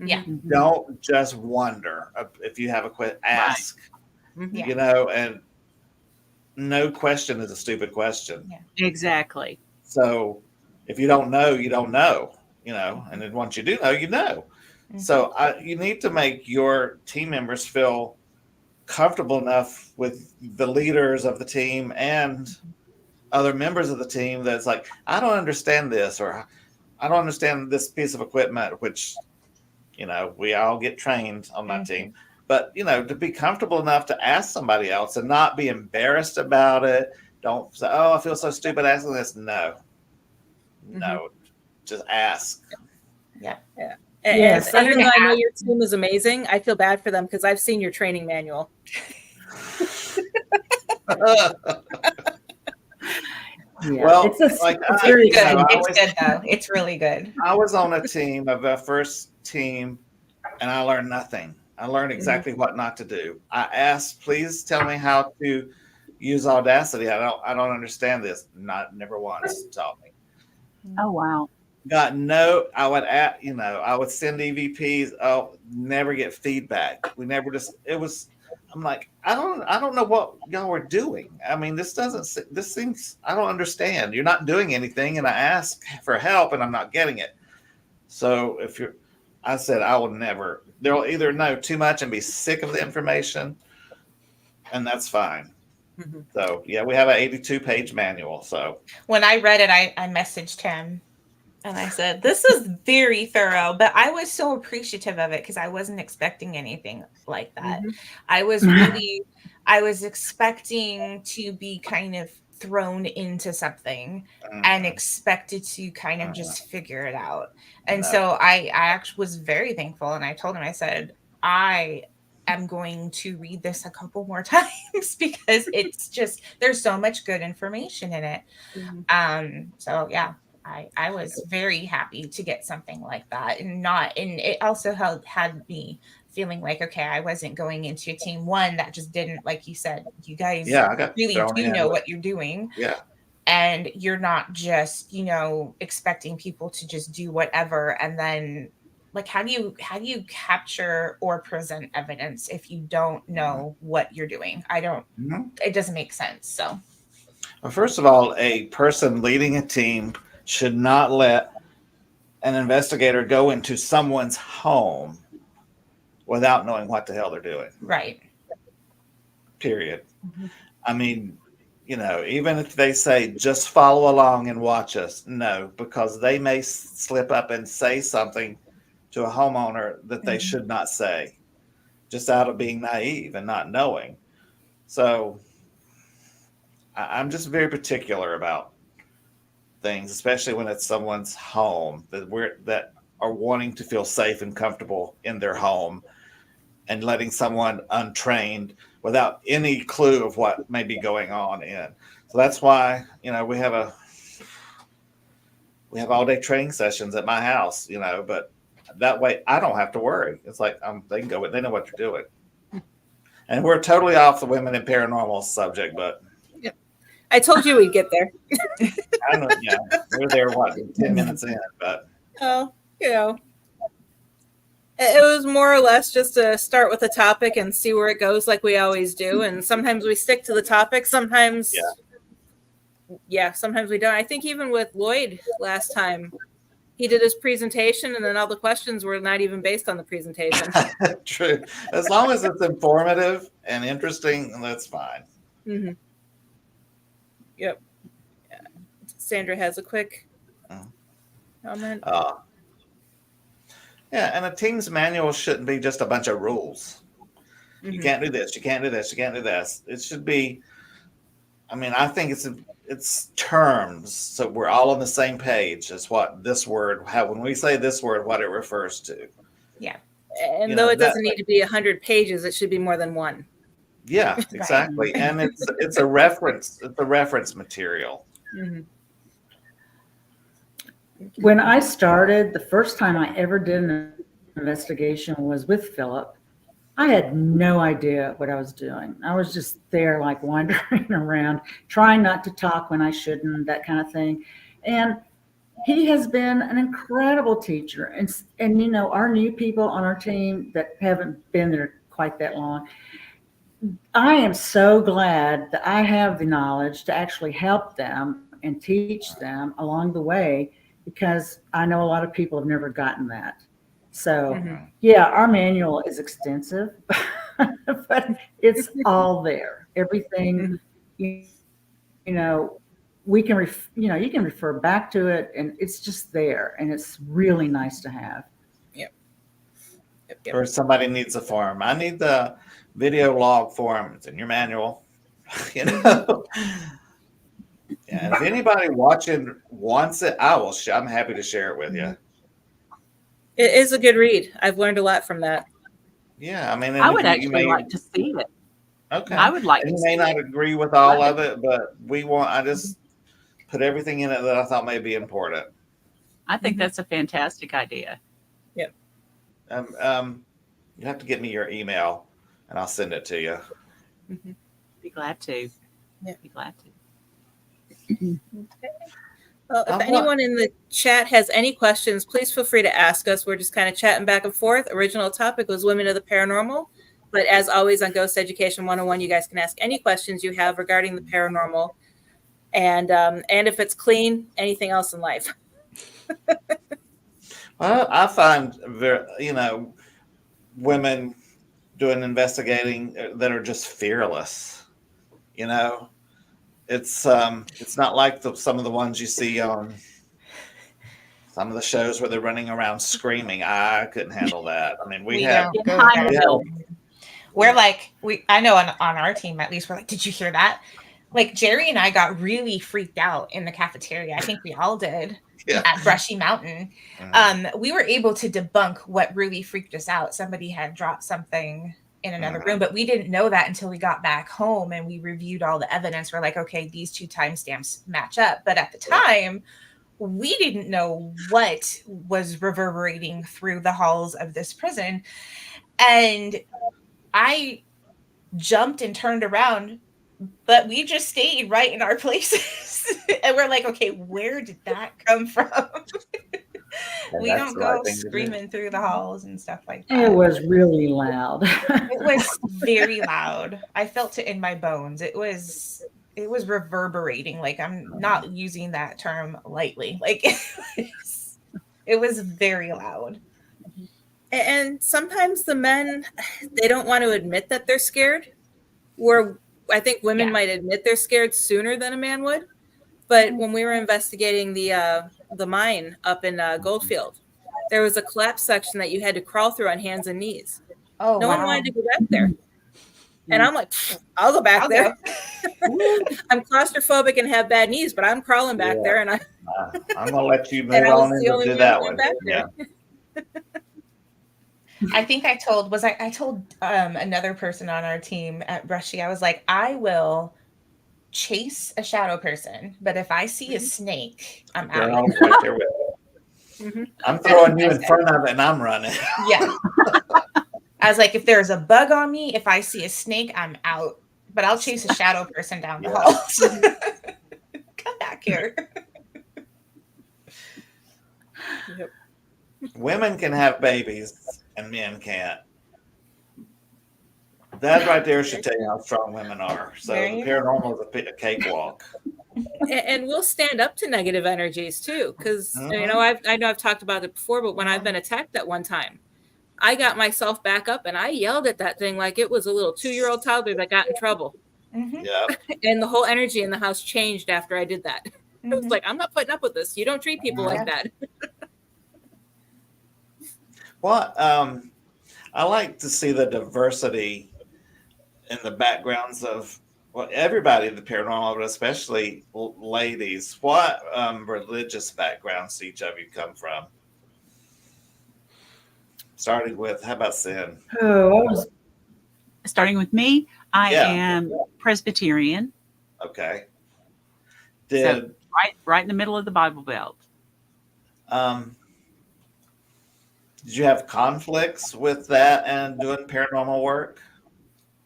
Yeah. Don't just wonder if you have a question. Ask. Yeah. And no question is a stupid question. Yeah. Exactly. So if you don't know, you don't know. And then once you do know, you know. So you need to make your team members feel comfortable enough with the leaders of the team and other members of the team that's like, I don't understand this, or I don't understand this piece of equipment, which, we all get trained on my team. But, to be comfortable enough to ask somebody else and not be embarrassed about it. Don't say, oh, I feel so stupid asking this. No. No, just ask. Yeah. Yeah. Yes, And even though I know ask. your team is amazing, I feel bad for them because I've seen your training manual. Yeah, Well, it's like It's very good. I It's always- good though. It's really good. I was on a team of a first team, and I learned nothing. I learned exactly what not to do. I asked, please tell me how to use Audacity. I don't understand this. Never once taught me. Oh, wow. Got no. I would I would send EVPs. Oh, never get feedback. We never just. It was. I'm like, I don't know what y'all are doing. I mean, this seems. I don't understand. You're not doing anything, and I ask for help, and I'm not getting it. So I said I will never. They'll either know too much and be sick of the information, and that's fine. Mm-hmm. So yeah, we have an 82-page manual. So When I read it, I messaged him and I said, this is very thorough, but I was so appreciative of it because I wasn't expecting anything like that. I was expecting to be kind of thrown into something and expected to kind of just figure it out. And so I actually was very thankful. And I told him, I said, I am going to read this a couple more times because it's just, there's so much good information in it. So yeah, I was very happy to get something like that, and it also had me feeling like, okay, I wasn't going into a team one that just didn't, like you said, you guys really do know what you're doing. Yeah. And you're not just, expecting people to just do whatever. And then like, how do you capture or present evidence if you don't know what you're doing? It doesn't make sense. So well, first of all, a person leading a team should not let an investigator go into someone's home without knowing what the hell they're doing. Right. Period. I mean, even if they say just follow along and watch us, no, because they may slip up and say something to a homeowner that they should not say, just out of being naive and not knowing. So I'm just very particular about things, especially when it's someone's home that are wanting to feel safe and comfortable in their home, and letting someone untrained without any clue of what may be going on in. So that's why, we have all day training sessions at my house, but that way I don't have to worry. It's like, they can go, they know what they're doing. And we're totally off the women in paranormal subject, but I told you we'd get there. I don't know. Yeah, we're there, 10 minutes in, but. Oh, it was more or less just to start with a topic and see where it goes, like we always do. And sometimes we stick to the topic. Sometimes, sometimes we don't. I think even with Lloyd last time, he did his presentation, and then all the questions were not even based on the presentation. True. As long as it's informative and interesting, that's fine. Yep. Yeah. Sandra has a quick comment. Yeah, and a team's manual shouldn't be just a bunch of rules. You can't do this, you can't do this, you can't do this. It should be, I think it's terms, so we're all on the same page as what this word, when we say this word, what it refers to. Yeah. And though it doesn't need to be 100 pages, it should be more than one. Yeah, exactly. And it's a reference material. When I started, the first time I ever did an investigation was with Philip. I had no idea what I was doing. I was just there, like wandering around, trying not to talk when I shouldn't, that kind of thing. And he has been an incredible teacher. And our new people on our team that haven't been there quite that long, I am so glad that I have the knowledge to actually help them and teach them along the way, because I know a lot of people have never gotten that. So yeah, our manual is extensive, but it's all there. Everything, we can, you can refer back to it, and it's just there, and it's really nice to have. Yep. Or somebody needs a form. I need the video log form. It's in your manual. Yeah, and if anybody watching wants it, I'm happy to share it with you. It is a good read. I've learned a lot from that. Yeah, I mean, I and would you actually may like to see it. okay, I would like and to you may see not it. agree with all of it, but I just put everything in it that I thought may be important. I think that's a fantastic idea. Yep. You have to get me your email, and I'll send it to you. Be glad to. Yeah. Be glad to. Okay. Well, if anyone in the chat has any questions, please feel free to ask us. We're just kind of chatting back and forth. Original topic was women of the paranormal. But as always on Ghost Education 101, you guys can ask any questions you have regarding the paranormal. And if it's clean, anything else in life. Well, I find women doing investigating that are just fearless. It's not like some of the ones you see on some of the shows where they're running around screaming. I couldn't handle that. I mean, we have don't go Behind there. the building. We're like, I know on our team at least, we're like, did you hear that? Like Jerry and I got really freaked out in the cafeteria. I think we all did at Brushy Mountain. We were able to debunk what really freaked us out. Somebody had dropped something in another room, but we didn't know that until we got back home and we reviewed all the evidence. We're like, okay, these two timestamps match up. But at the time, we didn't know what was reverberating through the halls of this prison. And I jumped and turned around, but we just stayed right in our places. And we're like, okay, where did that come from? We don't go screaming through the halls and stuff like that. It was really loud. It was very loud. I felt it in my bones. It was reverberating. Like, I'm not using that term lightly. Like, it was very loud. And sometimes the men, they don't want to admit that they're scared. Where I think women might admit they're scared sooner than a man would. But when we were investigating the mine up in Goldfield, there was a collapse section that you had to crawl through on hands and knees. Oh, no one wanted to go back there. And I'm like, I'll go back there. I'm claustrophobic and have bad knees, but I'm crawling back there. And I'm going to let you move on and do that one. Yeah. I think I told another person on our team at Brushy, I was like, I will chase a shadow person, but if I see a snake, I'm out. Right there with I'm throwing you in front of it and I'm running. Yeah. I was like, if there's a bug on me, if I see a snake, I'm out. But I'll chase a shadow person down the hall. Come back here. Yep. Women can have babies and men can't. That right there should tell you how strong women are. So the paranormal is a cakewalk. And we'll stand up to negative energies too, because I know I've talked about it before, but when I've been attacked at one time, I got myself back up and I yelled at that thing like it was a little 2-year-old toddler that got in trouble. Yeah. And the whole energy in the house changed after I did that. It was like, I'm not putting up with this. You don't treat people like that. Well, I like to see the diversity in the backgrounds of everybody in the paranormal, but especially ladies. What religious backgrounds do each of you come from? Starting with, how about Cyn? Starting with me, I am Presbyterian. Okay. So right in the middle of the Bible Belt. Did you have conflicts with that and doing paranormal work?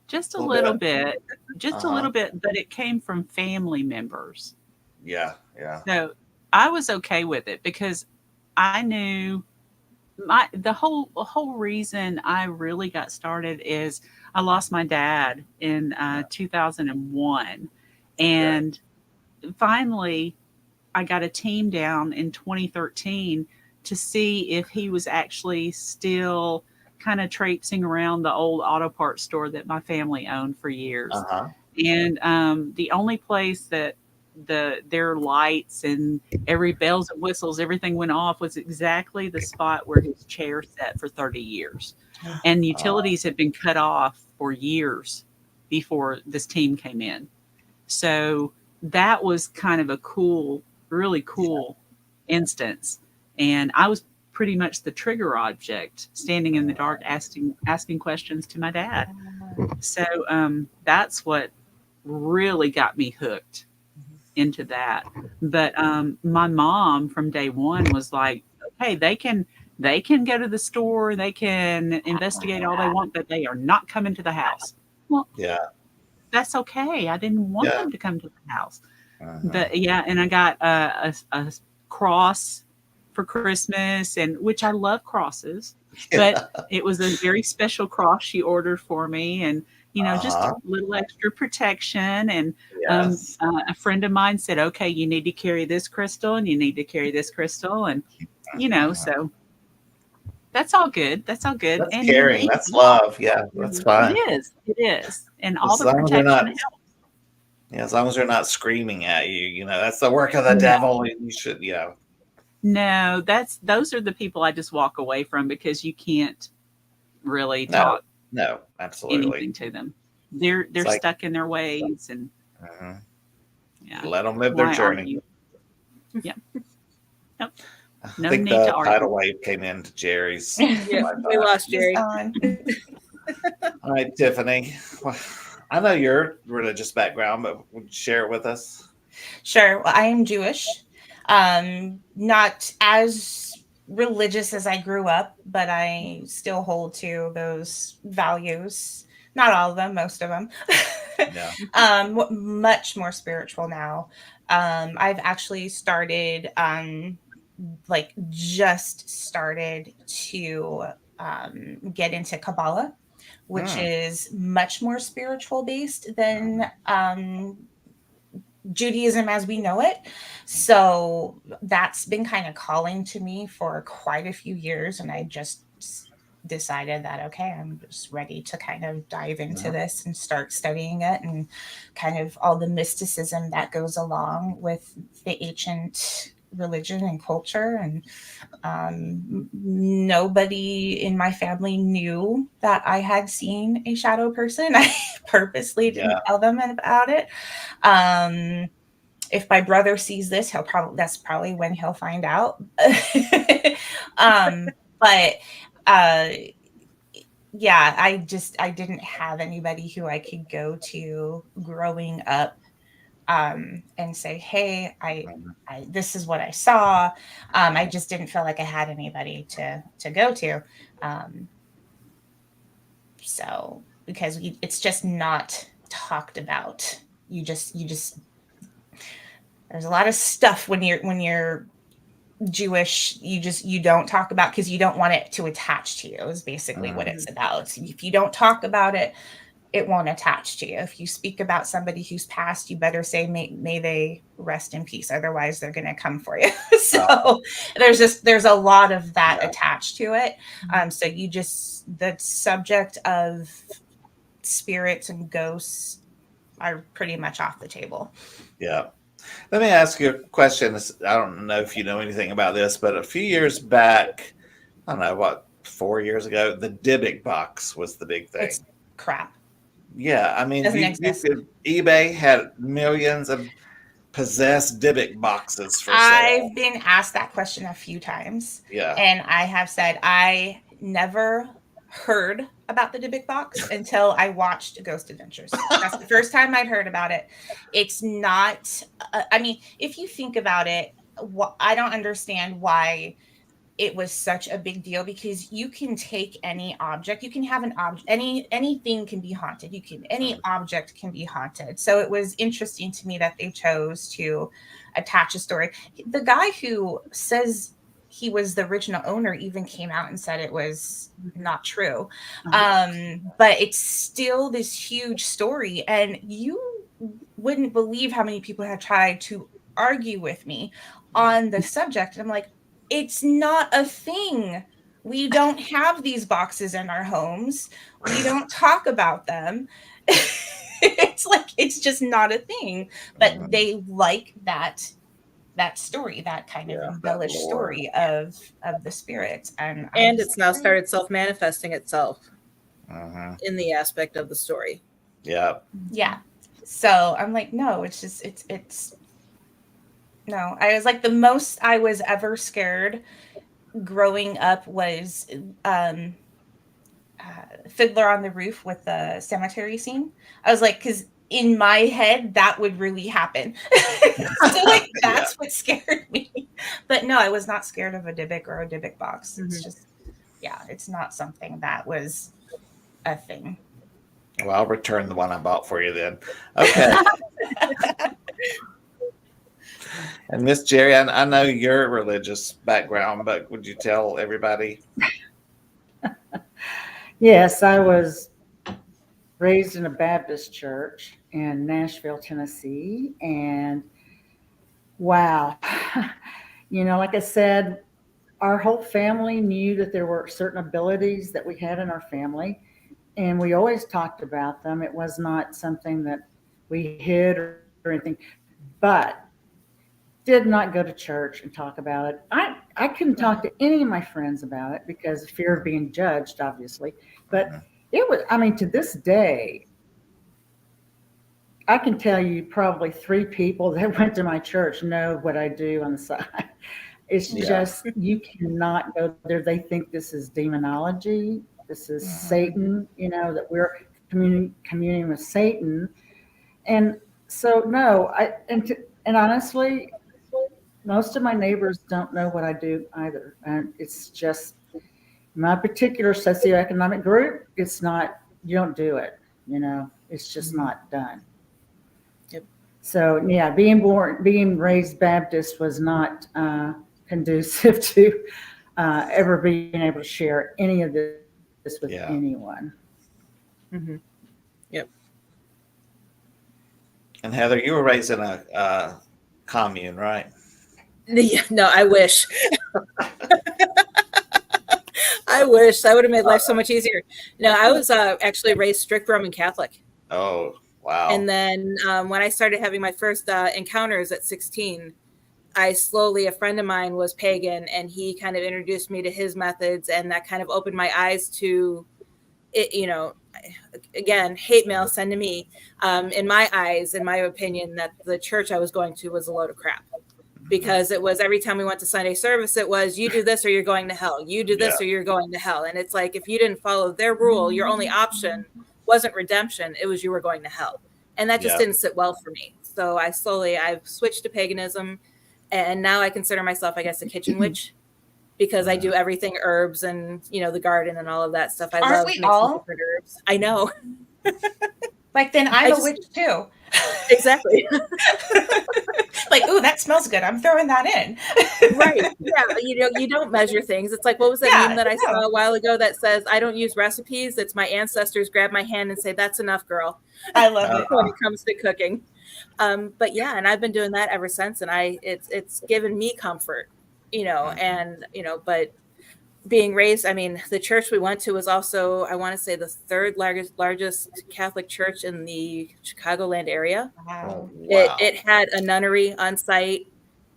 Just a little bit. Just a little bit, but it came from family members. Yeah. So I was okay with it because I knew the whole reason I really got started is I lost my dad in 2001. And finally I got a team down in 2013 to see if he was actually still kind of traipsing around the old auto parts store that my family owned for years. And the only place that their lights and every bells and whistles, everything went off was exactly the spot where his chair sat for 30 years. And utilities had been cut off for years before this team came in. So that was kind of a cool, really cool instance. And I was pretty much the trigger object, standing in the dark, asking questions to my dad. So that's what really got me hooked into that. But my mom from day one was like, okay, they can go to the store, they can investigate all they want, but they are not coming to the house. Well, Yeah. that's okay. I didn't want Yeah. them to come to the house. But yeah, and I got a cross for Christmas, and which I love crosses, but it was a very special cross she ordered for me, and just a little extra protection. And Yes. a friend of mine said, "Okay, you need to carry this crystal, and you need to carry this crystal," and so that's all good. That's all good. That's And caring. That's love. Yeah, that's fine. It is, and all As the long as they're protection not, helps. yeah, as long as they're not screaming at you, that's the work of the devil. And you should, No, those are the people I just walk away from, because you can't really talk No, absolutely. anything to them. They're like, stuck in their ways, and let them live their journey. Yeah. Nope. I No think need the to argue. tidal wave came into Jerry's. Yeah, we lost Jerry. All right, Tiffany. Well, I know your religious background, but would you share it with us? Sure. Well, I am Jewish. Not as religious as I grew up, but I Mm-hmm. still hold to those values. Not all of them, most of them. Yeah. Much more spiritual now. I've actually started, just started to get into Kabbalah, which is much more spiritual based than Judaism as we know it. So that's been kind of calling to me for quite a few years. And I just decided that, okay, I'm just ready to kind of dive into this and start studying it, and kind of all the mysticism that goes along with the ancient religion and culture. And nobody in my family knew that I had seen a shadow person. I purposely didn't tell them about it. If my brother sees this, that's probably when he'll find out. But yeah, I didn't have anybody who I could go to growing up and say, hey, I this is what I saw. I just didn't feel like I had anybody to go to. So because it's just not talked about. You just there's a lot of stuff when you're Jewish, you don't talk about, because you don't want it to attach to you, is basically what it's about. If you don't talk about it, it won't attach to you. If you speak about somebody who's passed, you better say, may they rest in peace. Otherwise they're going to come for you. So there's a lot of that attached to it. So the subject of spirits and ghosts are pretty much off the table. Yeah. Let me ask you a question. I don't know if you know anything about this, but a few years back, I don't know, 4 years ago, the Dybbuk box was the big thing. It's crap. Yeah, I mean, eBay had millions of possessed Dybbuk boxes for sale. I've been asked that question a few times. Yeah. And I have said I never heard about the Dybbuk box until I watched Ghost Adventures. That's the first time I'd heard about it. It's not, I mean, if you think about it, I don't understand why it was such a big deal, because you can take any object, you can have an object, anything can be haunted. Any object can be haunted. So it was interesting to me that they chose to attach a story. The guy who says he was the original owner even came out and said it was not true. But it's still this huge story, and you wouldn't believe how many people had tried to argue with me on the subject. And I'm like, it's not a thing. We don't have these boxes in our homes. We don't talk about them. It's just not a thing. But they like that story, that kind of embellished story of the spirits. And it's now started self-manifesting itself in the aspect of the story. Yeah. Yeah. So I'm like, no, it's just, it's, no. I was like, the most I was ever scared growing up was Fiddler on the Roof with the cemetery scene. I was like, because in my head, that would really happen. So like, that's what scared me. But no, I was not scared of a Dybbuk or a Dybbuk box. It's just, yeah, it's not something that was a thing. Well, I'll return the one I bought for you then. Okay. And Miss Jerry, I know your religious background, but would you tell everybody? Yes, I was raised in a Baptist church in Nashville, Tennessee. And wow, like I said, our whole family knew that there were certain abilities that we had in our family. And we always talked about them. It was not something that we hid or anything, but did not go to church and talk about it. I couldn't talk to any of my friends about it because of fear of being judged, obviously. But it was, to this day, I can tell you probably 3 people that went to my church know what I do on the side. It's just, you cannot go there. They think this is demonology. This is Satan, that we're communing with Satan. And so, no, and honestly, most of my neighbors don't know what I do either. And it's just my particular socioeconomic group. It's not, you don't do it, it's just not done. Yep. So yeah, being raised Baptist was not conducive to ever being able to share any of this with anyone. Mm-hmm. Yep. And Heather, you were raised in a commune, right? No, I wish. I wish. That would have made life so much easier. No, I was actually raised strict Roman Catholic. Oh, wow. And then when I started having my first encounters at 16, a friend of mine was pagan, and he kind of introduced me to his methods, and that kind of opened my eyes to it, again, hate mail send to me. In my eyes, in my opinion, that the church I was going to was a load of crap. Because it was every time we went to Sunday service, it was, you do this or you're going to hell. You do this or you're going to hell. And it's like, if you didn't follow their rule, your only option wasn't redemption. It was you were going to hell. And that just didn't sit well for me. So I've switched to paganism. And now I consider myself, I guess, a kitchen witch. Because I do everything herbs and, the garden and all of that stuff. I love mixing different herbs. I know. Like, then I'm a witch too. Exactly. Like, ooh, that smells good. I'm throwing that in. Right. Yeah. You don't measure things. It's like, what was that meme that I saw a while ago that says, I don't use recipes. It's my ancestors grab my hand and say, that's enough, girl. I love it. When it comes to cooking. But yeah, and I've been doing that ever since. And it's given me comfort, but being raised, the church we went to was also, I want to say, the 3rd largest Catholic church in the Chicagoland area. Wow. It had a nunnery on site.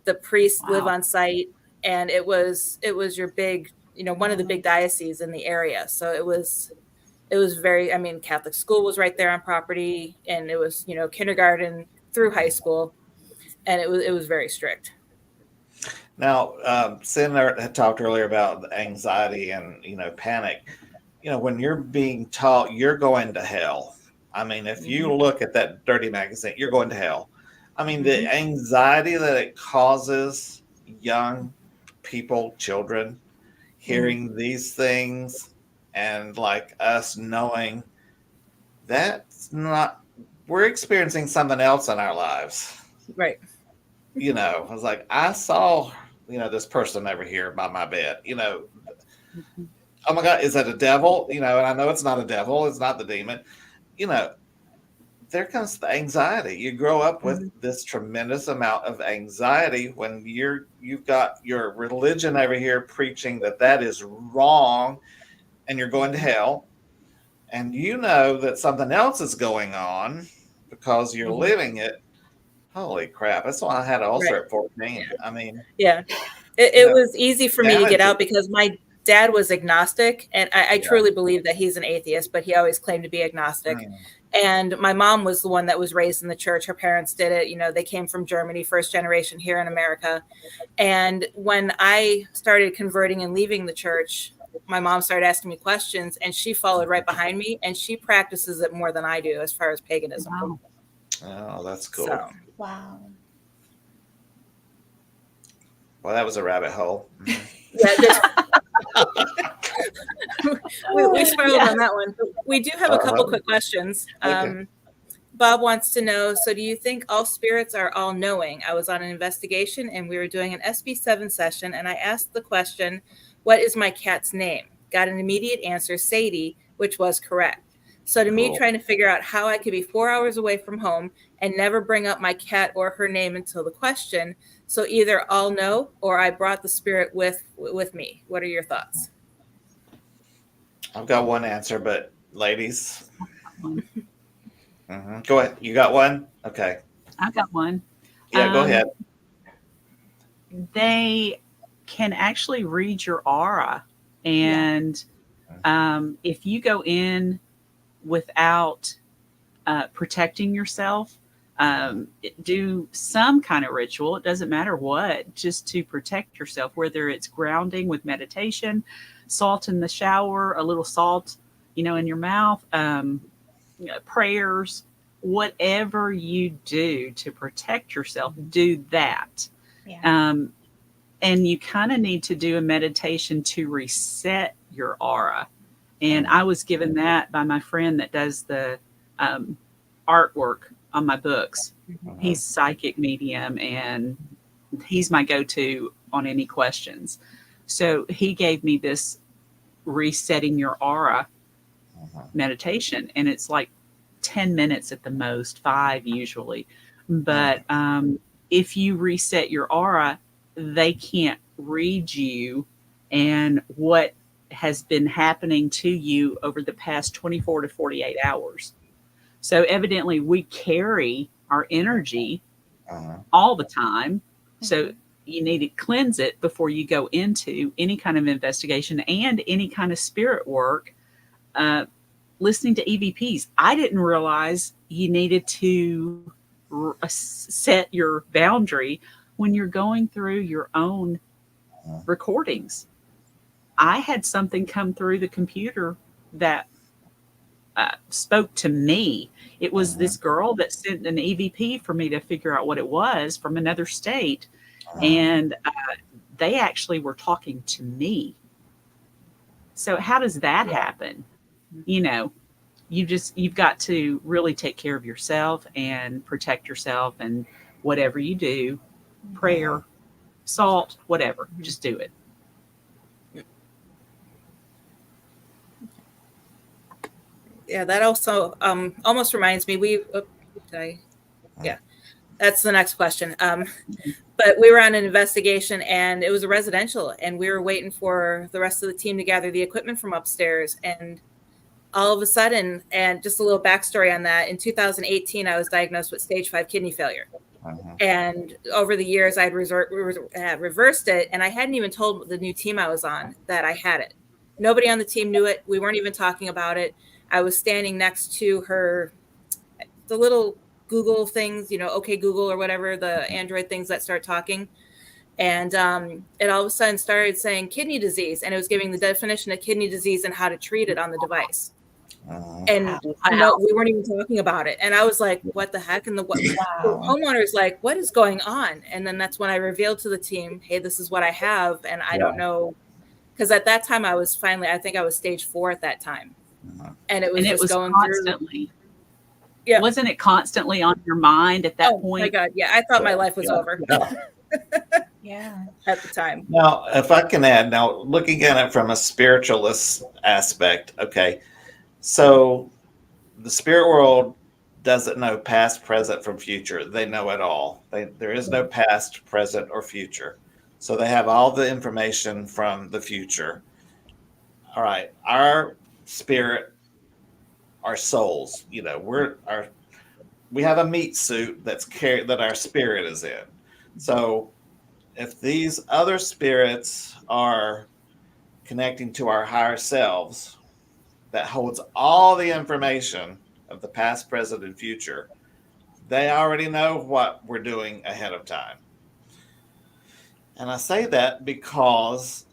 The priests live on site, and it was your big, one of the big dioceses in the area. So it was very, Catholic school was right there on property, and it was, kindergarten through high school, and it was very strict. Now, Cyn had talked earlier about anxiety and, panic. When you're being taught you're going to hell, if you look at that dirty magazine, you're going to hell. The anxiety that it causes young people, children, hearing these things, and like us knowing we're experiencing something else in our lives. Right. I was like, I saw, this person over here by my bed, oh my God, is that a devil? And I know it's not a devil. It's not the demon. There comes the anxiety. You grow up with this tremendous amount of anxiety when you've got your religion over here preaching that is wrong and you're going to hell. And that something else is going on because you're living it. Holy crap. That's why I had an ulcer at 14. Yeah. It was easy for me to get out because my Dad was agnostic, and I Yeah. truly believe that he's an atheist, but he always claimed to be agnostic. And my mom was the one that was raised in the church. Her parents did it. You know, they came from Germany, first generation here in America. And when I started converting and leaving the church, my mom started asking me questions, and she followed right behind me, and she practices it more than I do as far as paganism. Wow. Oh, that's cool. So, Wow. Well, that was a rabbit hole. yeah, we spiraled on that one. But we do have a couple quick questions. Okay. Bob wants to know, so do you think all spirits are all knowing? I was on an investigation and we were doing an SB7 session, and I asked the question, what is my cat's name? Got an immediate answer, Sadie, which was correct. So to me, Cool. trying to figure out how I could be 4 hours away from home and never bring up my cat or her name until the question. So either all know or I brought the spirit with me. What are your thoughts? I've got one answer, but ladies. Go ahead. You got one? Okay. I've got one. Yeah, go ahead. They can actually read your aura. And if you go in without protecting yourself, do some kind of ritual. It doesn't matter what, just to protect yourself, whether it's grounding with meditation, salt in the shower, a little salt, in your mouth, prayers, whatever you do to protect yourself, do that. Yeah. And you kind of need to do a meditation to reset your aura. And I was given that by my friend that does the artwork on my books. He's psychic medium, and he's my go-to on any questions. So he gave me this resetting your aura meditation, and it's like 10 minutes at the most, 5 usually. But if you reset your aura, they can't read you and what has been happening to you over the past 24 to 48 hours. So evidently we carry our energy all the time. So you need to cleanse it before you go into any kind of investigation and any kind of spirit work. Listening to EVPs, I didn't realize you needed to set your boundary when you're going through your own recordings. I had something come through the computer that spoke to me. It was this girl that sent an EVP for me to figure out what it was from another state. And they actually were talking to me. So how does that happen? You've got to really take care of yourself and protect yourself, and whatever you do, prayer, salt, whatever, just do it. Yeah, that also almost reminds me, that's the next question. But we were on an investigation, and it was a residential, and we were waiting for the rest of the team to gather the equipment from upstairs. And all of a sudden, and just a little backstory on that, in 2018, I was diagnosed with stage 5 kidney failure. And over the years, I'd reversed it, and I hadn't even told the new team I was on that I had it. Nobody on the team knew it. We weren't even talking about it. I was standing next to the little Google things, OK Google or whatever, the Android things that start talking. And it all of a sudden started saying kidney disease, and it was giving the definition of kidney disease and how to treat it on the device. And we weren't even talking about it. And I was like, what the heck? And the homeowner's like, what is going on? And then that's when I revealed to the team, hey, this is what I have. And I don't know, because at that time I was I think I was stage 4 at that time. And it was going constantly. Through. Yeah. Wasn't it constantly on your mind at that point? Oh my God. Yeah. I thought my life was over. Yeah. At the time. Now, if I can add, looking at it from a spiritualist aspect, okay. So the spirit world doesn't know past, present from future. They know it all. There is no past, present, or future. So they have all the information from the future. All right. Our spirit, our souls, we have a meat suit that our spirit is in. So if these other spirits are connecting to our higher selves that holds all the information of the past, present, and future. They already know what we're doing ahead of time. And I say that because,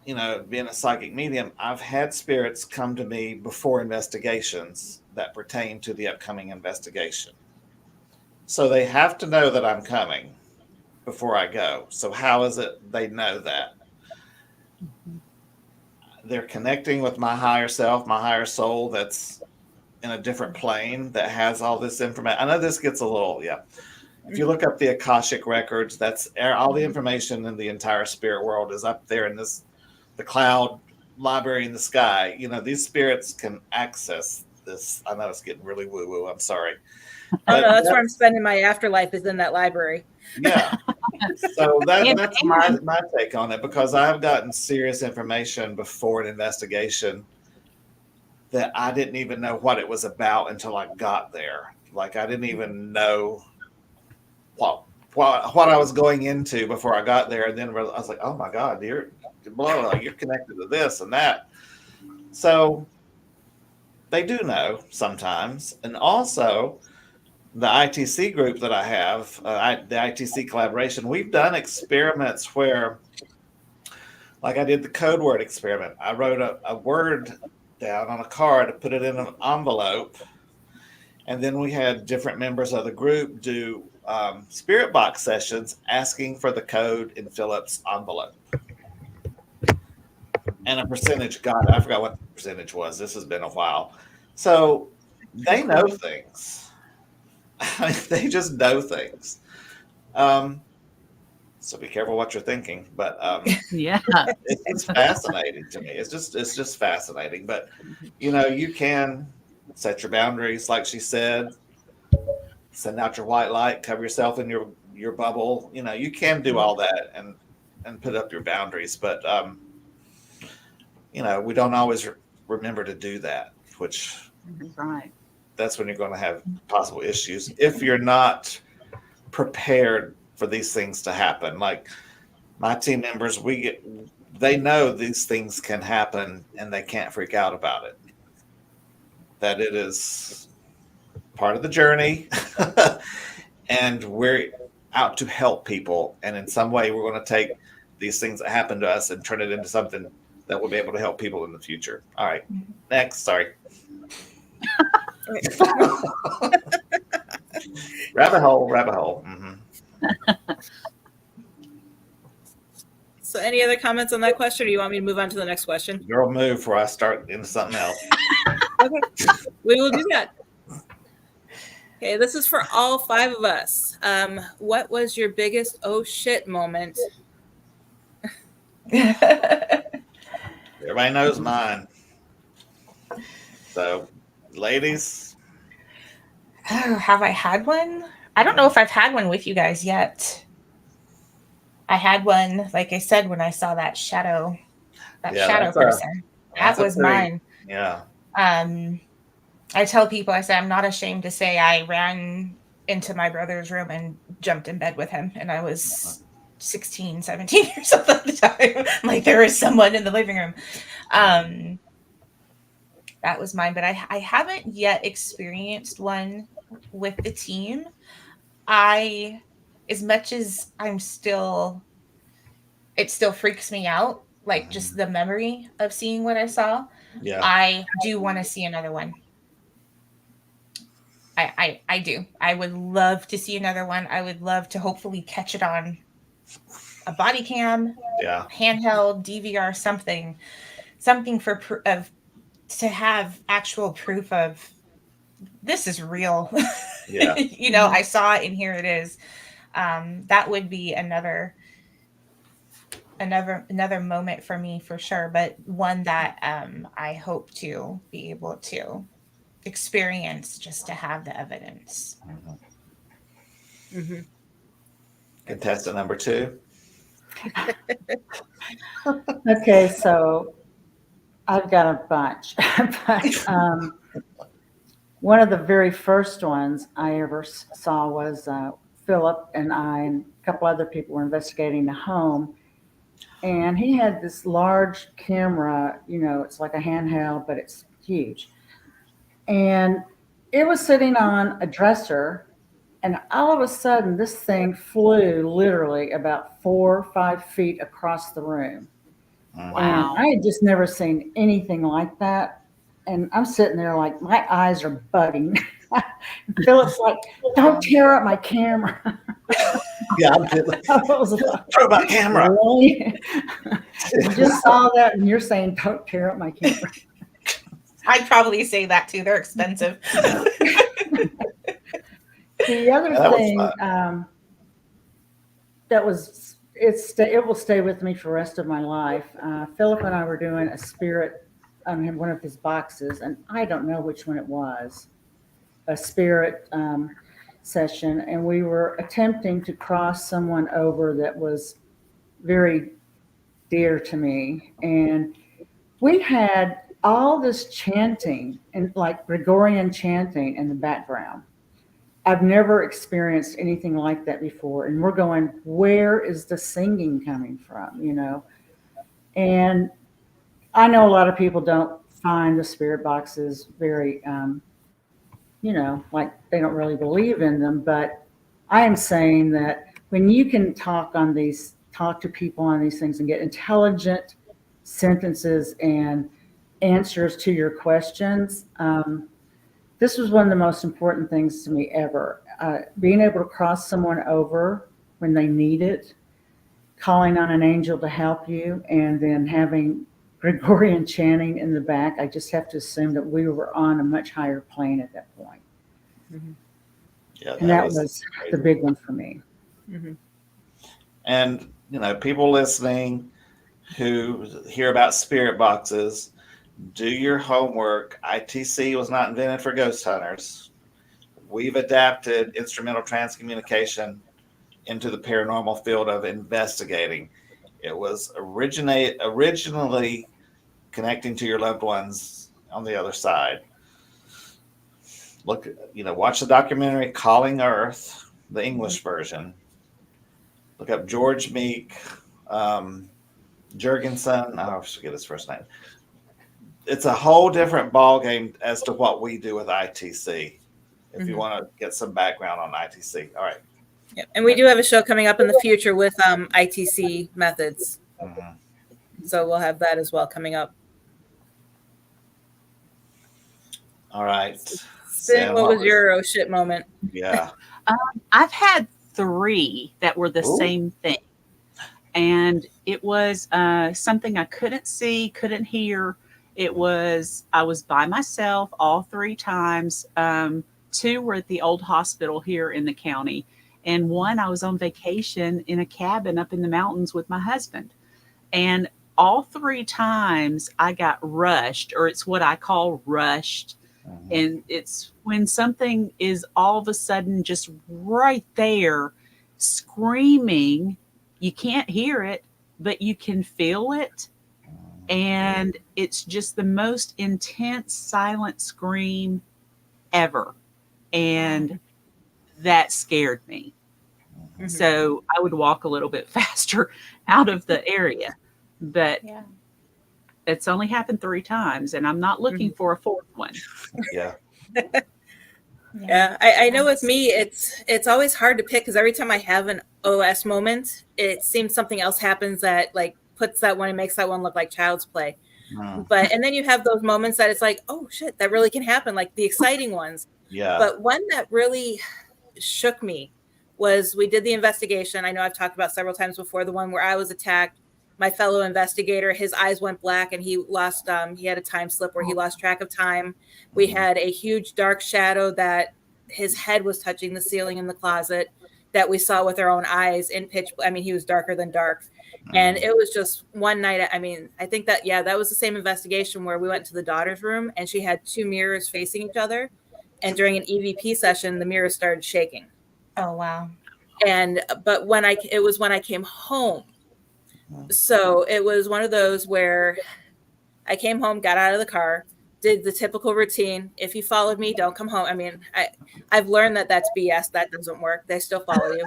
being a psychic medium, I've had spirits come to me before investigations that pertain to the upcoming investigation. So they have to know that I'm coming before I go. So how is it they know that? They're connecting with my higher self, my higher soul that's in a different plane that has all this information. I know this gets a little, If you look up the Akashic records, that's all the information in the entire spirit world is up there in the cloud library in the sky. These spirits can access this. I know it's getting really woo-woo. I'm sorry. Oh, no, that's where I'm spending my afterlife, is in that library. Yeah. So that's my take on it, because I've gotten serious information before an investigation that I didn't even know what it was about until I got there. Like, I didn't even know what I was going into before I got there. And then I was like, oh my God, you're connected to this and that. So they do know sometimes. And also, the ITC group that I have, the ITC collaboration, we've done experiments where, like I did the code word experiment. I wrote a word down on a card, put it in an envelope, and then we had different members of the group do spirit box sessions asking for the code in Philip's envelope. And a percentage I forgot what the percentage was. This has been a while. So they know things. They just know things. So be careful what you're thinking. But it's fascinating to me. It's just fascinating. But you can set your boundaries, like she said. Send out your white light, cover yourself in your bubble. You can do all that and put up your boundaries. But we don't always remember to do that, which right. That's when you're going to have possible issues if you're not prepared for these things to happen. Like my team members, they know these things can happen and they can't freak out about it. That it is part of the journey and we're out to help people. And in some way, we're going to take these things that happen to us and turn it into something that will be able to help people in the future. All right. Next. Sorry. Rabbit hole. Mm-hmm. So any other comments on that question, or do you want me to move on to the next question? Girl, move before I start into something else. Okay, we will do that. Okay, this is for all 5 of us. What was your biggest oh shit moment? Everybody knows mine. So, ladies. Oh, have I had one? I don't know if I've had one with you guys yet. I had one, like I said, when I saw that shadow person. That was mine. Yeah. I tell people, I say, I'm not ashamed to say I ran into my brother's room and jumped in bed with him. And I was 16, 17 years old at the time. Like, there was someone in the living room. That was mine. But I haven't yet experienced one with the team. As much as it still freaks me out, like just the memory of seeing what I saw. Yeah. I do want to see another one. I do. I would love to see another one. I would love to hopefully catch it on a body cam, handheld, DVR, something to have actual proof of this is real. Yeah. I saw it and here it is. That would be another moment for me for sure, but one that I hope to be able to experience just to have the evidence. Mm-hmm. Contestant number 2. Okay, so I've got a bunch. But, one of the very first ones I ever saw was Philip and I and a couple other people were investigating the home. and he had this large camera, it's like a handheld, but it's huge. And it was sitting on a dresser, and all of a sudden this thing flew literally about 4 or 5 feet across the room. Mhm. Wow. And I had just never seen anything like that. And I'm sitting there like my eyes are bugging. Philip's like, don't tear up my camera. Yeah, I'm kidding. I was like, Throw my camera. really? You just saw that and you're saying, don't tear up my camera. I'd probably say that too. They're expensive. The other Yeah, that was thing fun. it will stay with me for the rest of my life. Philip and I were doing a spirit on one of his boxes, and I don't know which one it was, a spirit session, and we were attempting to cross someone over that was very dear to me. And we had all this chanting and like Gregorian chanting in the background. I've never experienced anything like that before. And we're going, where is the singing coming from? And I know a lot of people don't find the spirit boxes very, like they don't really believe in them. But I am saying that when you can talk to people on these things and get intelligent sentences and answers to your questions, this was one of the most important things to me ever. Being able to cross someone over when they need it, calling on an angel to help you, and then having Gregorian chanting in the back. I just have to assume that we were on a much higher plane at that point. Mm-hmm. Yeah, And that was the big one for me. Mm-hmm. And, people listening who hear about spirit boxes, do your homework. ITC was not invented for ghost hunters. We've adapted instrumental transcommunication into the paranormal field of investigating. It was originally connecting to your loved ones on the other side. Watch the documentary Calling Earth, the English version. Look up George Meek, Jurgensen. I forget his first name. It's a whole different ball game as to what we do with ITC. If you want to get some background on ITC, all right. Yeah, and we do have a show coming up in the future with ITC methods, so we'll have that as well coming up. All right. Cyn, what was your oh shit moment? Yeah. I've had 3 that were the same thing. And it was something I couldn't see, couldn't hear. I was by myself all 3 times. 2 were at the old hospital here in the county. And 1, I was on vacation in a cabin up in the mountains with my husband. And all 3 times I got rushed, or it's what I call rushed. And it's when something is all of a sudden just right there screaming. You can't hear it, but you can feel it. And it's just the most intense silent scream ever. And that scared me. So I would walk a little bit faster out of the area. But it's only happened 3 times, and I'm not looking for a 4th one. Yeah. Yeah, I know with me, it's always hard to pick because every time I have an OS moment, it seems something else happens that like puts that one and makes that one look like child's play. And then you have those moments that it's like, oh shit, that really can happen, like the exciting ones. Yeah. But one that really shook me was we did the investigation. I know I've talked about several times before, the one where I was attacked. My fellow investigator, his eyes went black and he lost, he had a time slip where he lost track of time. We had a huge dark shadow that his head was touching the ceiling in the closet that we saw with our own eyes in pitch. I mean, he was darker than dark. And it was just one night. I mean, I think that, that was the same investigation where we went to the daughter's room and she had 2 mirrors facing each other. And during an EVP session, the mirrors started shaking. Oh, wow. But it was when I came home. So it was one of those where I came home, got out of the car, did the typical routine. If you followed me, don't come home. I mean, I've learned that that's BS. That doesn't work. They still follow you.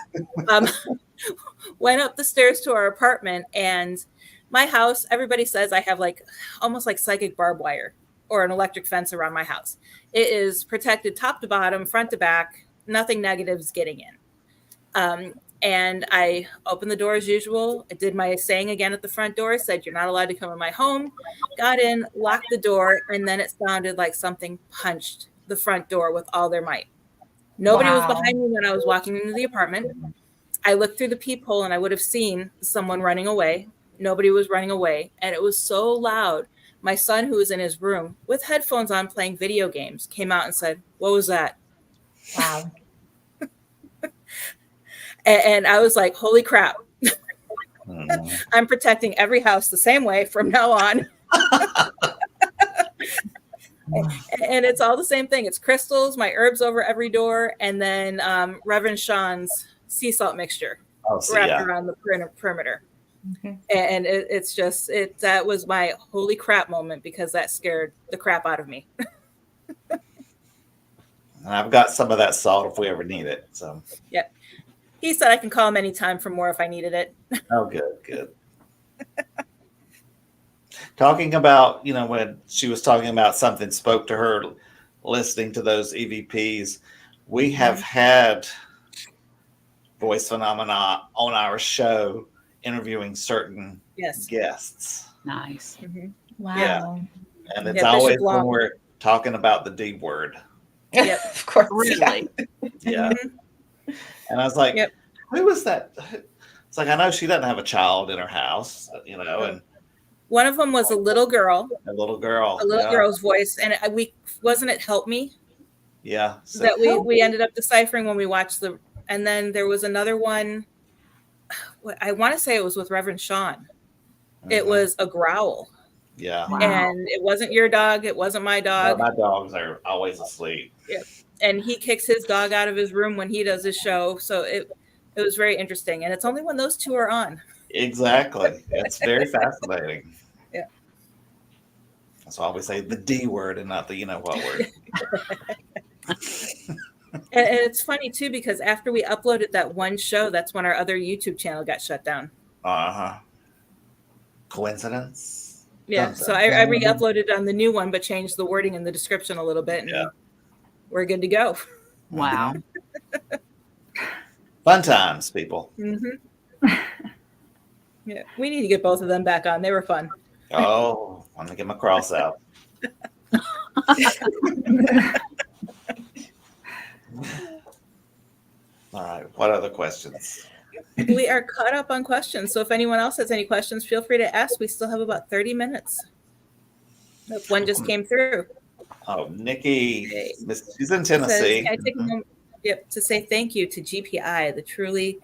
went up the stairs to our apartment, and my house, everybody says I have like almost like psychic barbed wire or an electric fence around my house. It is protected top to bottom, front to back, nothing negatives getting in. And I opened the door as usual. I did my saying again at the front door, said, "You're not allowed to come in my home." Got in, locked the door, and then it sounded like something punched the front door with all their might. Nobody was behind me when I was walking into the apartment. I looked through the peephole and I would have seen someone running away. Nobody was running away. And it was so loud. My son, who was in his room with headphones on playing video games, came out and said, "What was that?" Wow. And I was like, holy crap. I'm protecting every house the same way from now on. And it's all the same thing. It's crystals, my herbs over every door, and then Reverend Sean's sea salt mixture wrapped around the perimeter. Mm-hmm. And it's just, that was my holy crap moment, because that scared the crap out of me. And I've got some of that salt if we ever need it. So yeah. He said I can call him anytime for more if I needed it. Oh, good. Talking about, when she was talking about something spoke to her listening to those EVPs, we have had voice phenomena on our show interviewing certain guests. Nice. Mm-hmm. Wow. Yeah. And it's always when we're talking about the D word. Yep. Of course. Really? Yeah. Mm-hmm. And I was like, who was that? It's like, I know she doesn't have a child in her house, and one of them was a little girl. A little girl's voice. And wasn't it Help Me? Yeah. So that we ended up deciphering when we watched and then there was another one. I want to say it was with Reverend Sean. Mm-hmm. It was a growl. Yeah. Wow. And it wasn't your dog. It wasn't my dog. No, my dogs are always asleep. Yeah. And he kicks his dog out of his room when he does his show. So it was very interesting. And it's only when those two are on. Exactly. It's very fascinating. Yeah. That's why we say the D word and not the what word. And it's funny too, because after we uploaded that one show, that's when our other YouTube channel got shut down. Coincidence? Yeah. So I re-uploaded on the new one, but changed the wording in the description a little bit. And we're good to go. Wow. Fun times, people. Mm-hmm. Yeah. We need to get both of them back on. They were fun. Oh, I'm going to get my cross out. All right. What other questions? We are caught up on questions. So if anyone else has any questions, feel free to ask. We still have about 30 minutes. One just came through. Oh, Nikki. She's in Tennessee. Can I take a moment to say thank you to GPI. They truly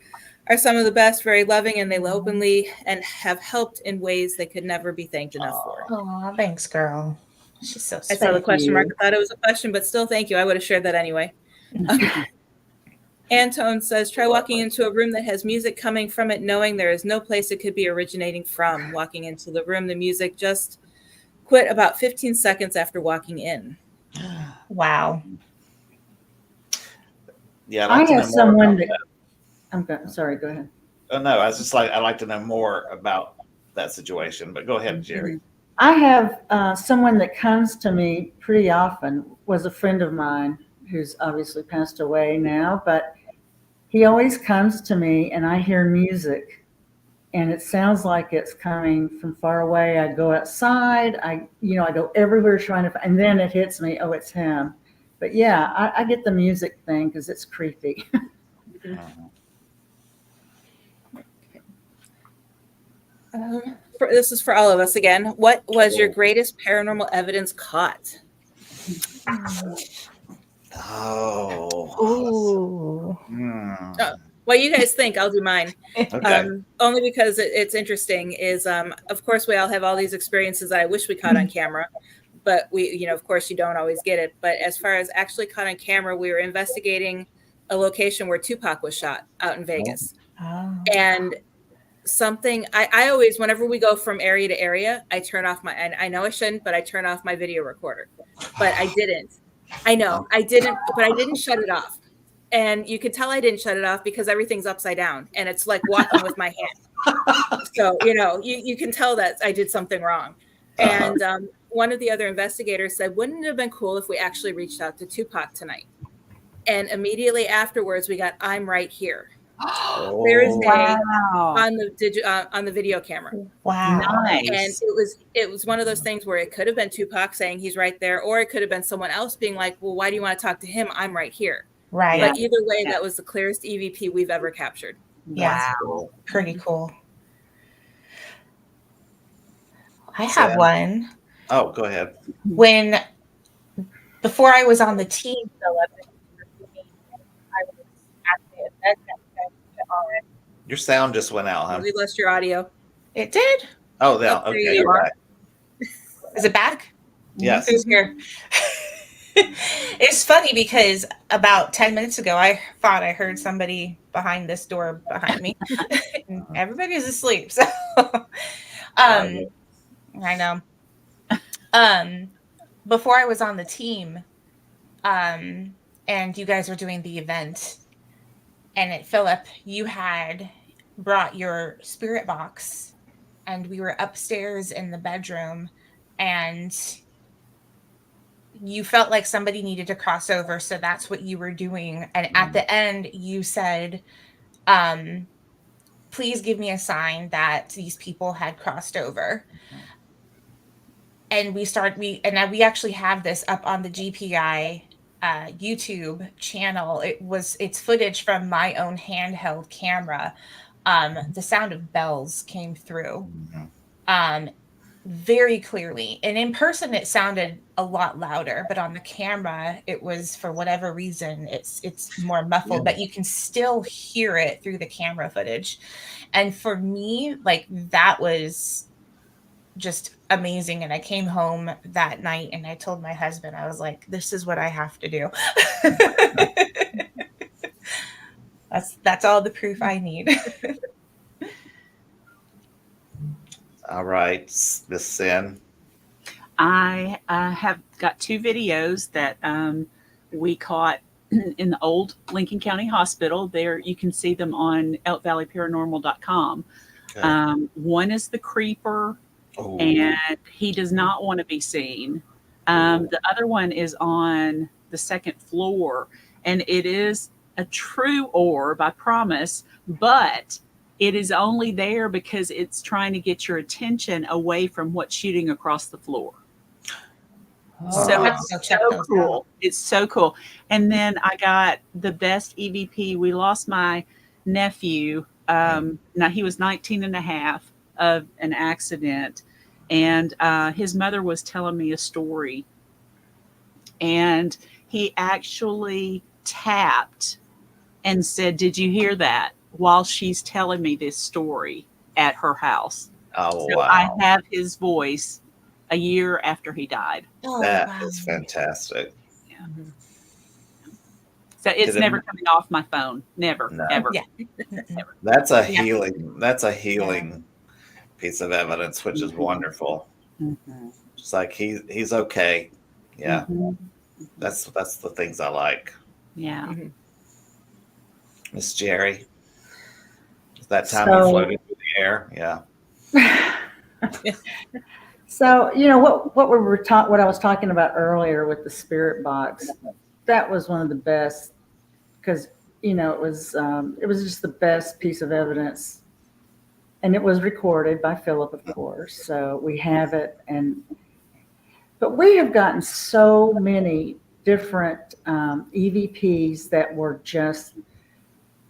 are some of the best, very loving, and they openly and have helped in ways they could never be thanked enough for. Oh, thanks, girl. She's so sweet. I saw the question mark. I thought it was a question, but still thank you. I would have shared that anyway. Antone says, try walking into a room that has music coming from it, knowing there is no place it could be originating from. Walking into the room, the music just quit about 15 seconds after walking in. Wow. Yeah, I have someone that. Sorry, go ahead. Oh, no, I was just I'd like to know more about that situation, but go ahead, Jerry. I have someone that comes to me pretty often, was a friend of mine who's obviously passed away now, but he always comes to me and I hear music and it sounds like it's coming from far away. I go outside, I go everywhere trying to, and then it hits me, oh, it's him. But yeah, I get the music thing because it's creepy. This is for all of us again. What was your greatest paranormal evidence caught? Ooh. What you guys think? I'll do mine. Okay. Only because it's interesting is, of course, we all have all these experiences that I wish we caught on camera, but we, of course, you don't always get it. But as far as actually caught on camera, we were investigating a location where Tupac was shot out in Vegas. Oh. And something I always, whenever we go from area to area, I turn off and I know I shouldn't, but I turn off my video recorder. But I didn't. I know I didn't, but I didn't shut it off. and you could tell I didn't shut it off because everything's upside down and it's like walking with my hand. So, you can tell that I did something wrong. And one of the other investigators said, wouldn't it have been cool if we actually reached out to Tupac tonight? And immediately afterwards, we got, I'm right here. Thursday on the video camera. Wow. Nice. And it was one of those things where it could have been Tupac saying he's right there, or it could have been someone else being like, well, why do you want to talk to him? I'm right here. Right. But either way, that was the clearest EVP we've ever captured. Yeah. Wow. Pretty cool. I have one. Oh, go ahead. Before I was on the team, Philip, I was at the event that we guys put on. Your sound just went out, huh? We lost your audio. It did? Oh, yeah. Oh, there Okay, you you're are. right. Is it back? Yes. Who's here? It's funny because about 10 minutes ago, I thought I heard somebody behind this door behind me. And everybody's asleep. So, I know. Before I was on the team, and you guys were doing the event, and Philip, you had brought your spirit box, and we were upstairs in the bedroom, and you felt like somebody needed to cross over, so that's what you were doing. And at the end, you said, please give me a sign that these people had crossed over. And we actually have this up on the GPI YouTube channel. It's footage from my own handheld camera. The sound of bells came through very clearly. And in person, it sounded a lot louder, but on the camera, it was, for whatever reason, it's more muffled, but you can still hear it through the camera footage. And for me, like, that was just amazing. And I came home that night and I told my husband, I was like, this is what I have to do. That's all the proof I need. All right, Miss Cyn. I have got 2 videos that we caught in the old Lincoln County Hospital. There, you can see them on elkvalleyparanormal.com. Okay. One is the creeper, Oh. and he does not want to be seen. The other one is on the 2nd floor, and it is a true orb, I promise, but it is only there because it's trying to get your attention away from what's shooting across the floor. So it's so cool. It's so cool. And then I got the best EVP. We lost my nephew. Now he was 19 and a half of an accident. And his mother was telling me a story. And he actually tapped and said, "Did you hear that?" while she's telling me this story at her house. Oh, so wow. I have his voice a year after he died. That is fantastic. Yeah. So it's never coming off my phone. Never, No. ever. Yeah. Never. That's a healing. That's a healing piece of evidence, which is wonderful. Mm-hmm. Just like he's okay. Yeah. Mm-hmm. That's the things I like. Yeah. Mm-hmm. Miss Jerry. Is that time you floated through the air? Yeah. So, what I was talking about earlier with the spirit box, that was one of the best, because, it was just the best piece of evidence, and it was recorded by Philip, of course. So we have it, but we have gotten so many different EVPs that were just,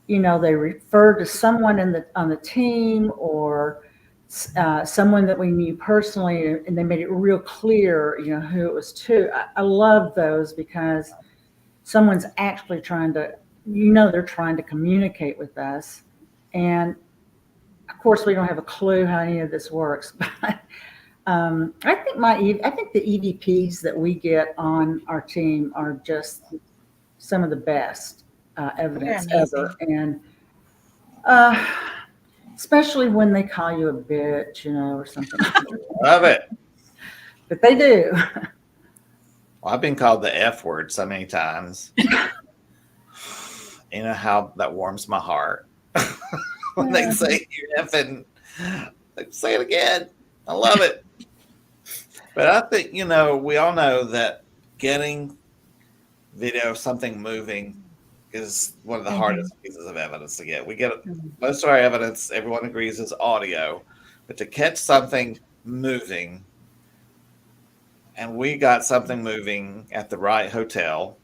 they referred to someone on the team or someone that we knew personally, and they made it real clear, who it was to. I love those because someone's actually trying to, they're trying to communicate with us. And of course, we don't have a clue how any of this works, but I think the EVPs that we get on our team are just some of the best evidence ever. And especially when they call you a bitch, or something. Love it. But they do. Well, I've been called the F word so many times. You know how that warms my heart when they say you effing, say it again. I love it. But I think, we all know that getting video of something moving is one of the hardest pieces of evidence to get. We get most of our evidence, everyone agrees, is audio, but to catch something moving, and we got something moving at the right hotel,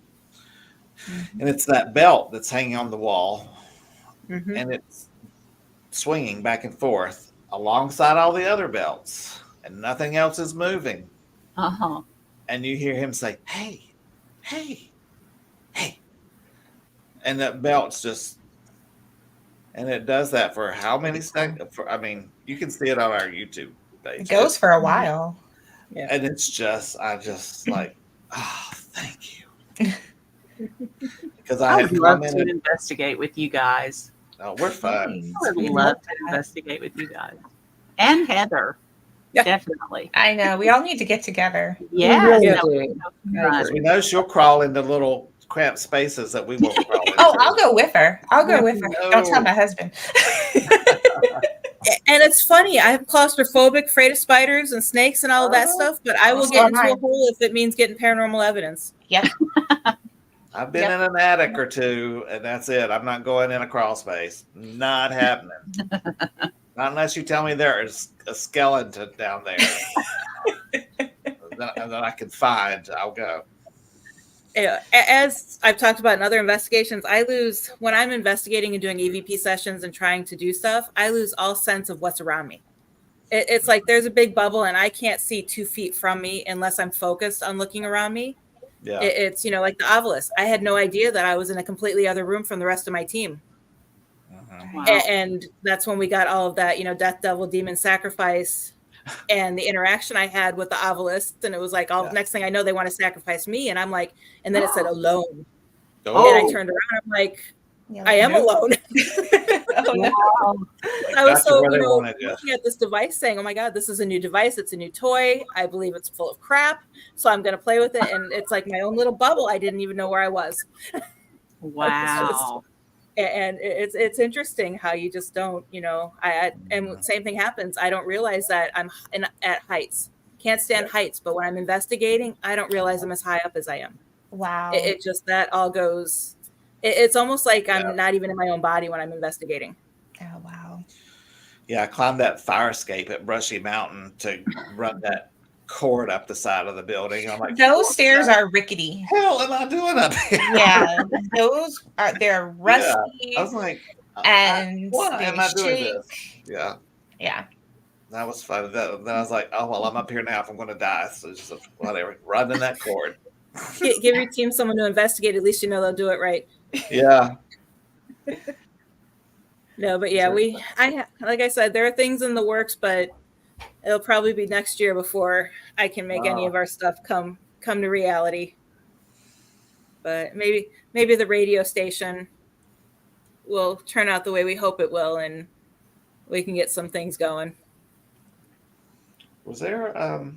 and it's that belt that's hanging on the wall, and it's swinging back and forth alongside all the other belts, and nothing else is moving. And you hear him say, "Hey, hey, hey," and that belt's just, and it does that for how many seconds? I mean, you can see it on our YouTube page. It goes for a while. Yeah. And it's just, I just like, oh, thank you. Because I would love to commented, investigate with you guys. oh, we're fun. I would love to investigate with you guys. And Heather. Yeah. Definitely. I know. We all need to get together. Yeah. really that do. would be so fun. Because we know she'll crawl into little cramped spaces that we won't crawl into. Oh, I'll go with her. Don't tell my husband. And it's funny. I'm claustrophobic, afraid of spiders and snakes and all of that stuff, but I will So get am into I. a hole if it means getting paranormal evidence. Yep. I've been in an attic or two, and that's it. I'm not going in a crawl space. Not happening. Not unless you tell me there's a skeleton down there. that I can find. I'll go. As I've talked about in other investigations, I lose when I'm investigating and doing EVP sessions and trying to do stuff. I lose all sense of what's around me. It's like there's a big bubble and I can't see 2 feet from me unless I'm focused on looking around me. Yeah. It's like the obelisk. I had no idea that I was in a completely other room from the rest of my team. Wow. And that's when we got all of that, death, devil, demon, sacrifice, and the interaction I had with the obelisk. And it was like, next thing I know, they want to sacrifice me. And I'm like, and then it said alone. Oh. And I turned around. I'm like, I am alone. Oh, no. I was so, where they wanted looking at this device saying, oh my God, this is a new device. It's a new toy. I believe it's full of crap. So I'm going to play with it. And it's like my own little bubble. I didn't even know where I was. Wow. And it's interesting how you just don't, and same thing happens. I don't realize that I'm at heights. Can't stand heights, but when I'm investigating, I don't realize I'm as high up as I am. Wow. It just, that all goes, it's almost like I'm not even in my own body when I'm investigating. Oh, wow. Yeah, I climbed that fire escape at Brushy Mountain to run that cord up the side of the building. I'm like, Those stairs are rickety. hell am I doing up here? Yeah, they're rusty. Yeah. I was like, and why am I doing shake. this? Yeah. Yeah. That was fun. Then I was like, oh, well, I'm up here now if I'm going to die. So just whatever, running that cord. Give your team someone to investigate. At least they'll do it right. Yeah. No, but yeah, like I said, there are things in the works, but it'll probably be next year before I can make any of our stuff come to reality. But maybe the radio station will turn out the way we hope it will, and we can get some things going. Was there I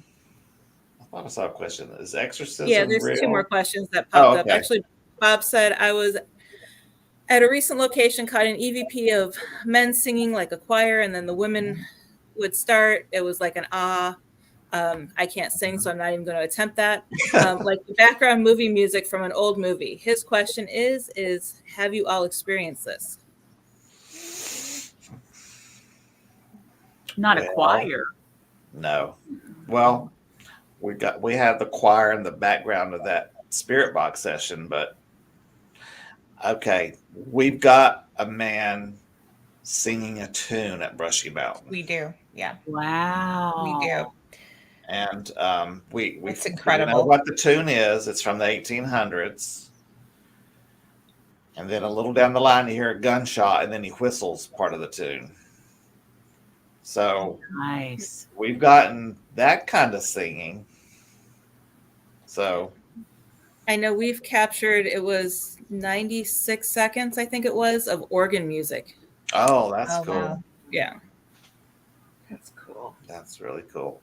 thought I saw a question. Is exorcism Yeah, there's real? 2 more questions that popped up. Okay. Actually, Bob said, I was at a recent location, caught an EVP of men singing like a choir, and then the women would start. It was like an I can't sing, so I'm not even going to attempt that. Like the background movie music from an old movie. His question is have you all experienced this? Not a choir. No. Well, we had the choir in the background of that spirit box session, but okay, we've got a man singing a tune at Brushy Mountain. We do. Yeah. Wow. We do. And It's incredible. know what the tune is. It's from the 1800s. And then a little down the line, you hear a gunshot, and then he whistles part of the tune. So Nice. we've gotten that kind of singing. So I know we've captured, it was 96 seconds, I think it was, of organ music. oh, that's cool. Wow. Yeah. That's cool. That's really cool.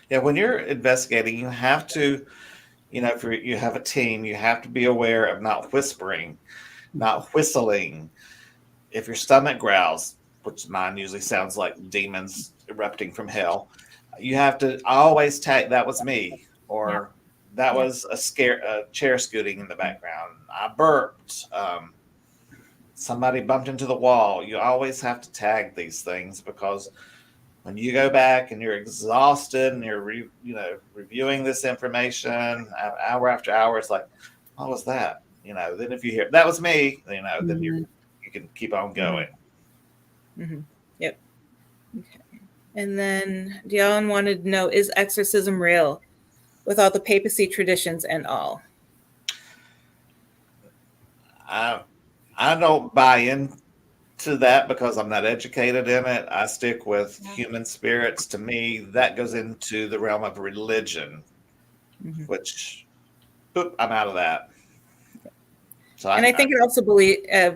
Yeah, when you're investigating, you have to, if you have a team, you have to be aware of not whispering, not whistling. If your stomach growls, which mine usually sounds like demons erupting from hell, you have to always tag, that was me, or that was a chair scooting in the background. I burped. Somebody bumped into the wall. You always have to tag these things, because when you go back and you're exhausted and you're reviewing this information hour after hour, it's like, what was that? Then if you hear that was me, then you can keep on going. Mm-hmm. Yep. Okay. And then Dion wanted to know, is exorcism real with all the papacy traditions and all? I don't buy into that because I'm not educated in it. I stick with human spirits. To me, that goes into the realm of religion, which I'm out of that. So I think it also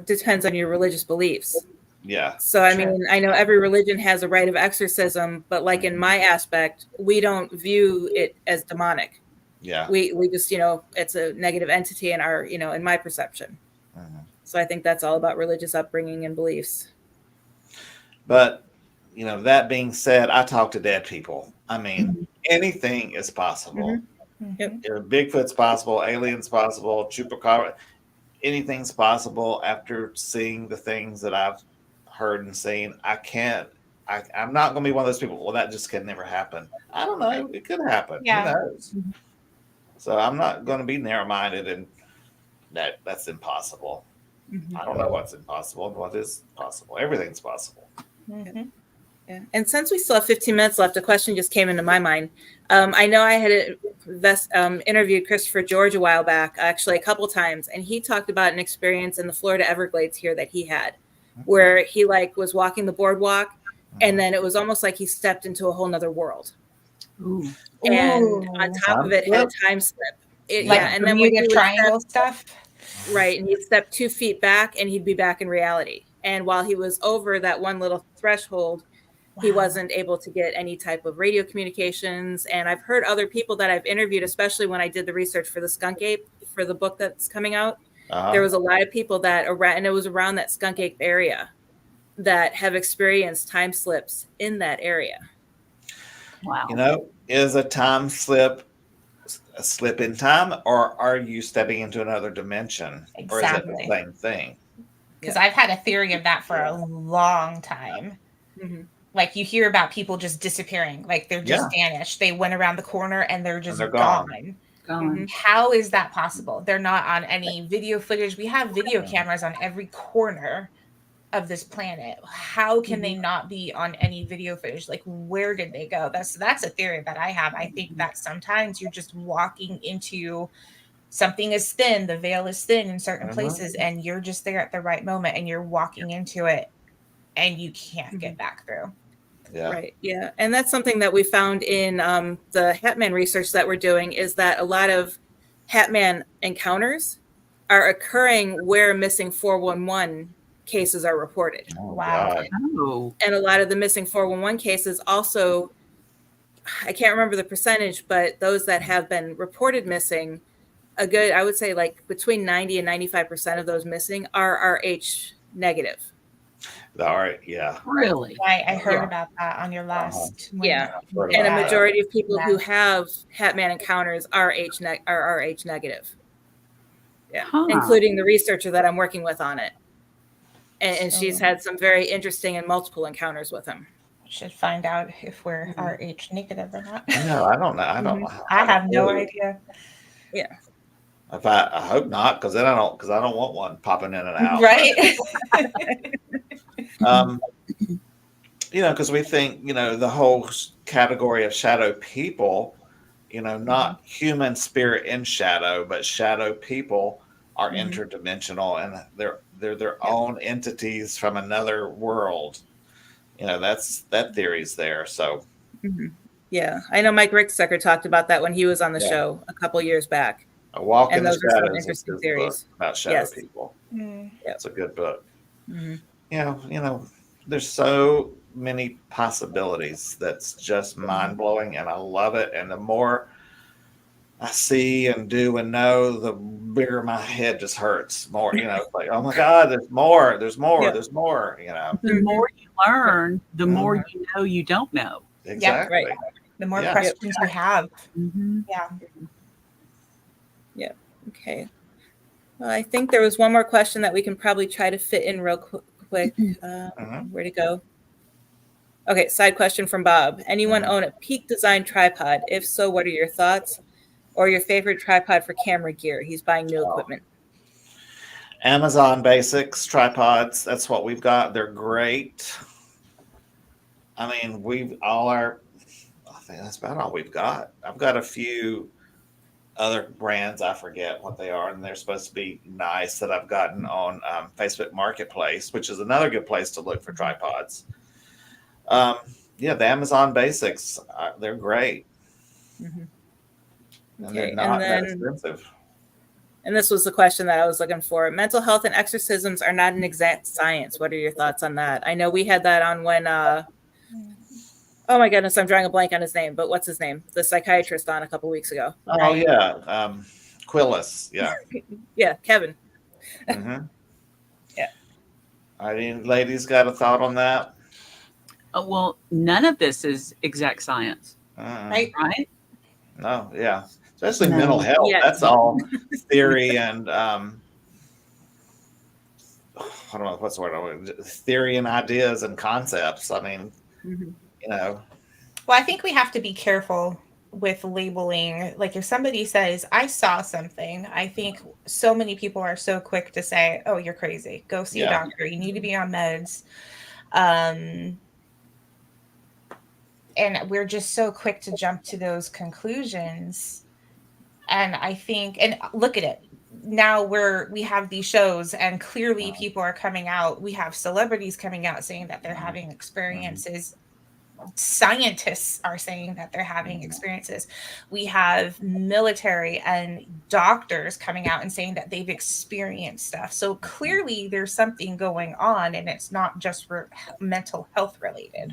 depends on your religious beliefs. Yeah. So, I mean, I know every religion has a rite of exorcism, but like in my aspect, we don't view it as demonic. Yeah. We just, it's a negative entity in our, in my perception. So I think that's all about religious upbringing and beliefs. But, that being said, I talk to dead people. I mean, anything is possible. Yep. Bigfoot's possible, aliens possible, chupacabra, anything's possible. After seeing the things that I've heard and seen, I'm not going to be one of those people, well, that just can never happen. I don't know. It could happen. Yeah. Who knows? So I'm not going to be narrow-minded and that's impossible. I don't know what's impossible and what is possible. Everything's possible. Yeah. And since we still have 15 minutes left, a question just came into my mind. I know I had interviewed Christopher George a while back, actually a couple times, and he talked about an experience in the Florida Everglades here that he had, where he was walking the boardwalk, and then it was almost like he stepped into a whole nother world. Ooh. And on top of it had a time slip. And then when you triangle stuff. Right, and he'd step 2 feet back and he'd be back in reality. And while he was over that one little threshold, he wasn't able to get any type of radio communications. And I've heard other people that I've interviewed, especially when I did the research for the skunk ape, for the book that's coming out, there was a lot of people and it was around that skunk ape area, that have experienced time slips in that area. Wow. Is a time slip a slip in time, or are you stepping into another dimension? Exactly. Or is it the same thing? Because I've had a theory of that for a long time. Like, you hear about people just disappearing, like they're just vanished. They went around the corner and they're just gone. How is that possible? They're not on any video footage. We have video cameras on every corner of this planet. How can they not be on any video footage? Like, where did they go? That's a theory that I have. I think that sometimes you're just walking into something is thin, the veil is thin in certain places, and you're just there at the right moment and you're walking into it and you can't get back through. Right. Yeah. And that's something that we found in the Hatman research that we're doing, is that a lot of Hatman encounters are occurring where missing 411 cases are reported. Wow. And a lot of the missing 411 cases also, I can't remember the percentage, but those that have been reported missing, I would say like between 90 and 95% of those missing are RH negative. All right. Yeah. Really? I heard about that on your last. Yeah. And a majority of people who have Hatman encounters are RH negative. Yeah. Including the researcher that I'm working with on it. And she's had some very interesting and multiple encounters with him. Should find out if we're RH negative or not. No, I don't know. I don't know. I have no idea. Yeah. I hope not, because I don't want one popping in and out. Right. Because we think, the whole category of shadow people, not human spirit in shadow, but shadow people are interdimensional, and they're their own entities from another world. That theory's there. So yeah, I know Mike Ricksecker talked about that when he was on the show a couple years back. A Walk in the those are some Shadows interesting is theories about shadow people. It's a good book. There's so many possibilities that's just mind-blowing, and I love it. And the more I see and do and know, the bigger my head just hurts more. It's like, oh my God, there's more, Yeah. there's more. The more you learn, the more you know you don't know. Exactly. Right. The more Yeah. questions you have. Yeah. Yeah. Okay. Well, I think there was one more question that we can probably try to fit in real quick. Where'd it go? Okay, side question from Bob. Anyone own a Peak Design tripod? If so, what are your thoughts? Or your favorite tripod for camera gear? He's buying new equipment. Amazon Basics tripods. That's what we've got. They're great. I mean, I think that's about all we've got. I've got a few other brands. I forget what they are, and they're supposed to be nice, that I've gotten on Facebook Marketplace, which is another good place to look for tripods. Yeah, the Amazon Basics, they're great. And they're not that expensive. And this was the question that I was looking for. Mental health and exorcisms are not an exact science. What are your thoughts on that? I know we had that on when, oh my goodness, I'm drawing a blank on his name, but what's his name? The psychiatrist on a couple weeks ago. Oh, yeah. Quillis. Yeah. Yeah, Kevin. Yeah. Ladies got a thought on that? Well, none of this is exact science. Right? No, yeah. Especially mental health. Yes. That's all theory and I don't know what's the word. Theory and ideas and concepts. I mean, Well, I think we have to be careful with labeling. Like if somebody says, I saw something, I think so many people are so quick to say, oh, you're crazy. Go see a doctor. You need to be on meds. And we're just so quick to jump to those conclusions. And I think, and look at it. Now we have these shows and clearly people are coming out. We have celebrities coming out saying that they're having experiences. Scientists are saying that they're having experiences. We have military and doctors coming out and saying that they've experienced stuff. So clearly there's something going on and it's not just mental health related.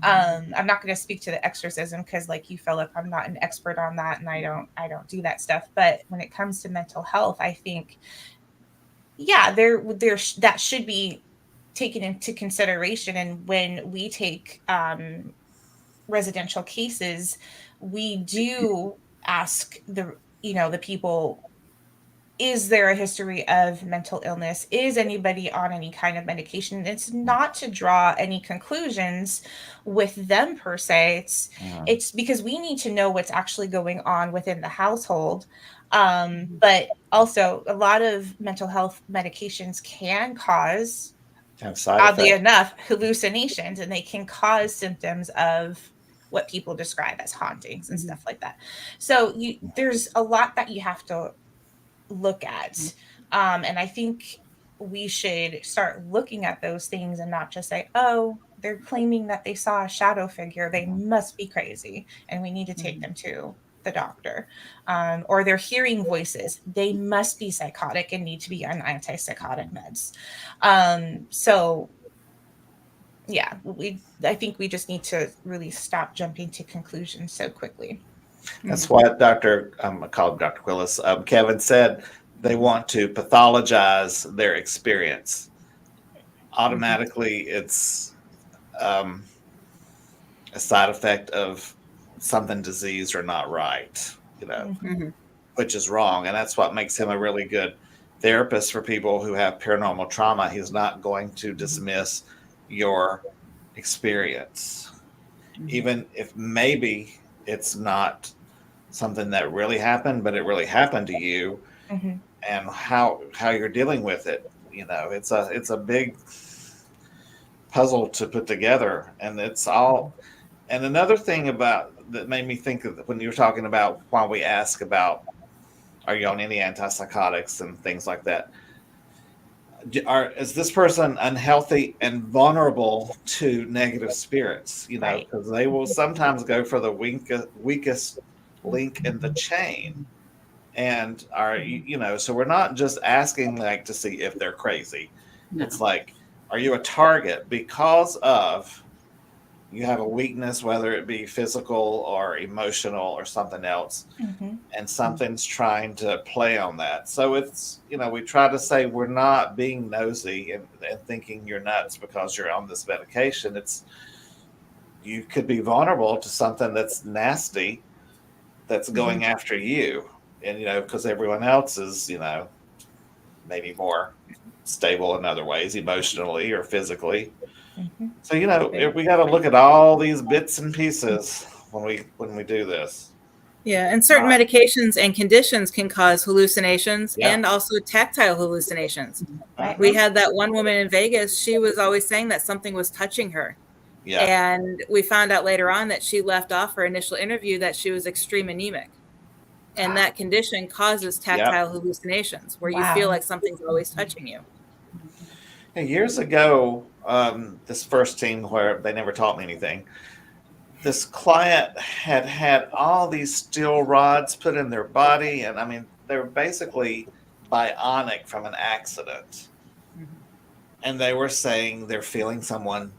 I'm not going to speak to the exorcism because like you, Philip, I'm not an expert on that and I don't do that stuff. But when it comes to mental health, I think, that should be taken into consideration. And when we take residential cases, we do ask the people, is there a history of mental illness? Is anybody on any kind of medication? It's not to draw any conclusions with them per se. It's because we need to know what's actually going on within the household. But also a lot of mental health medications can cause, oddly enough, hallucinations, and they can cause symptoms of what people describe as hauntings and stuff like that. So there's a lot that you have to look at. And I think we should start looking at those things and not just say, oh, they're claiming that they saw a shadow figure. They must be crazy. And we need to take them to the doctor. Or they're hearing voices. They must be psychotic and need to be on antipsychotic meds. So yeah, I think we just need to really stop jumping to conclusions so quickly. That's what I call him Dr. Quillis, Kevin said. They want to pathologize their experience. Automatically, it's a side effect of something diseased or not right, which is wrong. And that's what makes him a really good therapist for people who have paranormal trauma. He's not going to dismiss your experience, even if maybe it's not something that really happened, but it really happened to you, and how you're dealing with it. It's a big puzzle to put together, and it's all. And another thing that made me think of when you were talking about why we ask about, are you on any antipsychotics and things like that? Is this person unhealthy and vulnerable to negative spirits? Because they will sometimes go for the weakest link in the chain, and so we're not just asking to see if they're crazy. No. It's like, are you a target because of you have a weakness, whether it be physical or emotional or something else, and something's trying to play on that. So it's, we try to say we're not being nosy and thinking you're nuts because you're on this medication. It's, you could be vulnerable to something that's nasty that's going after you. And, because everyone else is, maybe more stable in other ways, emotionally or physically. So, we got to look at all these bits and pieces when we do this. Yeah, and certain medications and conditions can cause hallucinations and also tactile hallucinations. Right. We had that one woman in Vegas. She was always saying that something was touching her. Yeah. And we found out later on that she left off her initial interview that she was extreme anemic. And that condition causes tactile hallucinations where you feel like something's always touching you. Years ago, this first team where they never taught me anything, this client had all these steel rods put in their body. And I mean, they were basically bionic from an accident. And they were saying they're feeling someone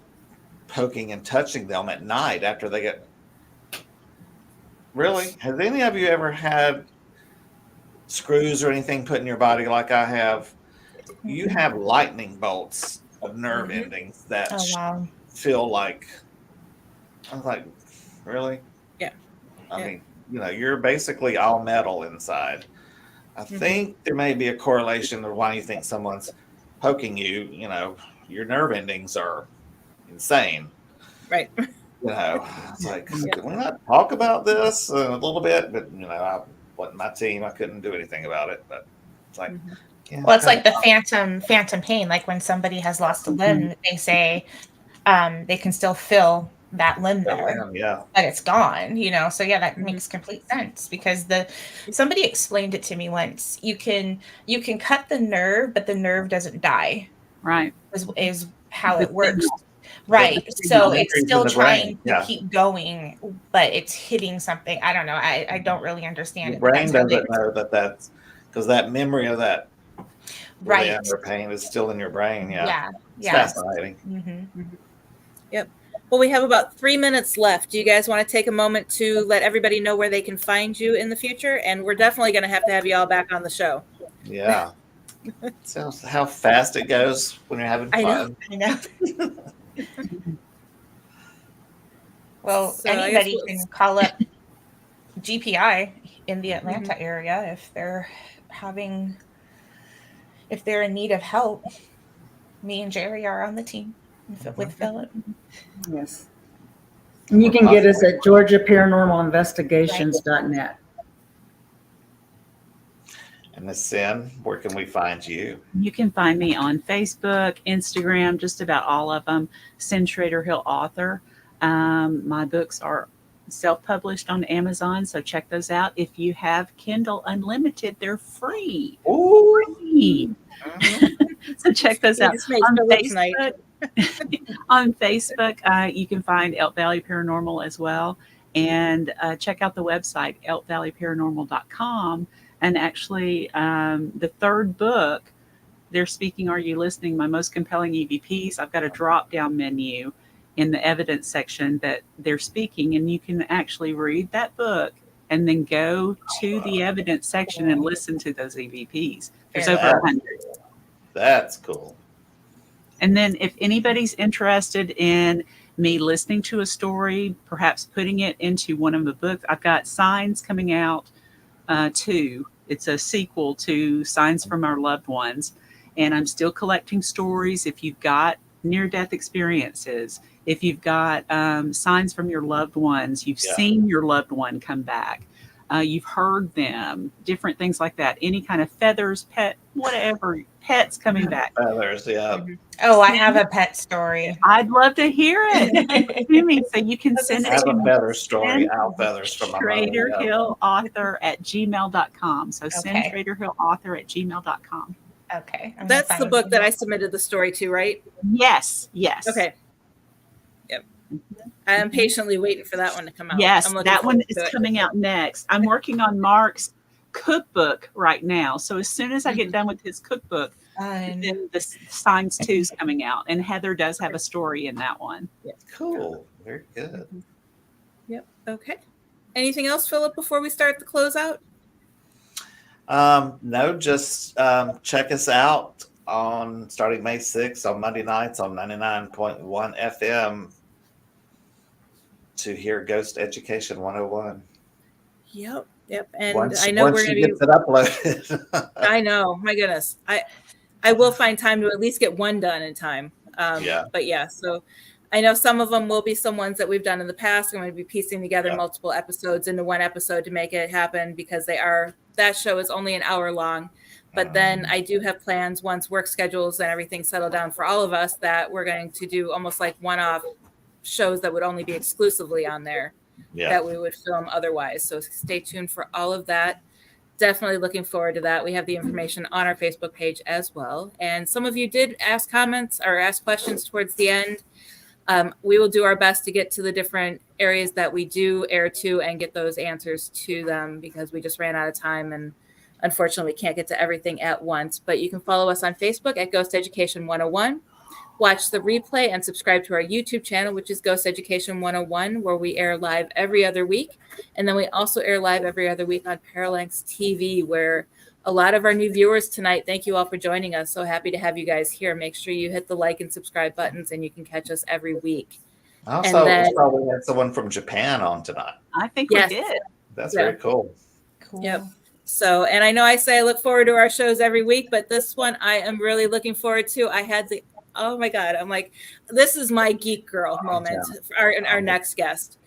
poking and touching them at night after they get. Really? Has any of you ever had screws or anything put in your body like I have? You have lightning bolts of nerve endings that feel like, I was like, really? Yeah. I mean, you're basically all metal inside. I think there may be a correlation of why you think someone's poking you. Your nerve endings are insane. Right. It's like, can we not talk about this a little bit? But, I wasn't my team. I couldn't do anything about it. But it's like, well, it's like the phantom pain. Like when somebody has lost a limb, they say they can still feel that limb there, but it's gone. So that makes complete sense because somebody explained it to me once. You can cut the nerve, but the nerve doesn't die. Right. Is how it works. Right. So it's still trying to keep going, but it's hitting something. I don't know. I don't really understand. The brain doesn't know that's because that memory of that pain is still in your brain. Yeah. It's fascinating. Yep. Well, we have about 3 minutes left. Do you guys want to take a moment to let everybody know where they can find you in the future? And we're definitely going to have you all back on the show. Yeah. So how fast it goes when you're having fun. I know. Well, so anybody can call up GPI in the Atlanta area if they're in need of help. Me and Jerry are on the team with Philip. Yes. And you can get us at GeorgiaParanormalInvestigations.net. And Ms. Cyn, where can we find you? You can find me on Facebook, Instagram, just about all of them. Cyn Shrader Hill author. My books are self-published on Amazon, so check those out. If you have Kindle Unlimited, they're free. Ooh. Free. So check those out. On Facebook, on Facebook, you can find Elk Valley Paranormal as well. And check out the website, elkvalleyparanormal.com. And actually, the third book, They're Speaking, Are You Listening? My Most Compelling EVPs. I've got a drop-down menu in the evidence section that they're speaking, and you can actually read that book and then go to the evidence section and listen to those EVPs. There's over 100. That's cool. And then if anybody's interested in me listening to a story, perhaps putting it into one of the books, I've got Signs coming out too. It's a sequel to Signs from Our Loved Ones. And I'm still collecting stories. If you've got near-death experiences, if you've got signs from your loved ones, you've seen your loved one come back, you've heard them, different things like that, any kind of feathers, pet, whatever, pets coming back. Feathers, Oh, I have a pet story. I'd love to hear it. To me, so you can send it to me. I have a feather story, Al Feathers from my Shrader Hill author at gmail.com. So Cyn Shrader Hill author at gmail.com. Okay. That's the book that I submitted the story to, right? Yes. Okay. Yep. I am patiently waiting for that one to come out. Yes, that one is coming out next. I'm working on Mark's cookbook right now. So as soon as I get done with his cookbook, then the Signs 2 is coming out. And Heather does have a story in that one. Cool. Very good. Yep. Okay. Anything else, Philip, before we start the closeout? No, just check us out on starting May 6th on Monday nights on 99.1 FM to hear Ghost Education 101. Yep. Yep. And Once, I know once we're she going to gets it uploaded. I know. My goodness. I will find time to at least get one done in time. Yeah. But yeah, so I know some of them will be some ones that we've done in the past. I'm going to be piecing together Yeah. multiple episodes into one episode to make it happen because that show is only an hour long. But then I do have plans once work schedules and everything settle down for all of us that we're going to do almost like one-off shows that would only be exclusively on there that we would film otherwise. So stay tuned for all of that. Definitely looking forward to that. We have the information on our Facebook page as well. And some of you did ask comments or ask questions towards the end. We will do our best to get to the different areas that we do air to and get those answers to them because we just ran out of time and unfortunately we can't get to everything at once. But you can follow us on Facebook at Ghost Education 101. Watch the replay and subscribe to our YouTube channel, which is Ghost Education 101, where we air live every other week. And then we also air live every other week on Parallax TV, where a lot of our new viewers tonight, thank you all for joining us. So happy to have you guys here. Make sure you hit the like and subscribe buttons and you can catch us every week. Also, we had someone from Japan on tonight. I think we did. That's very cool. Cool. Yep. So, and I know I say I look forward to our shows every week, but this one I am really looking forward to. I had the oh my God. I'm like, this is my geek girl moment for our next guest.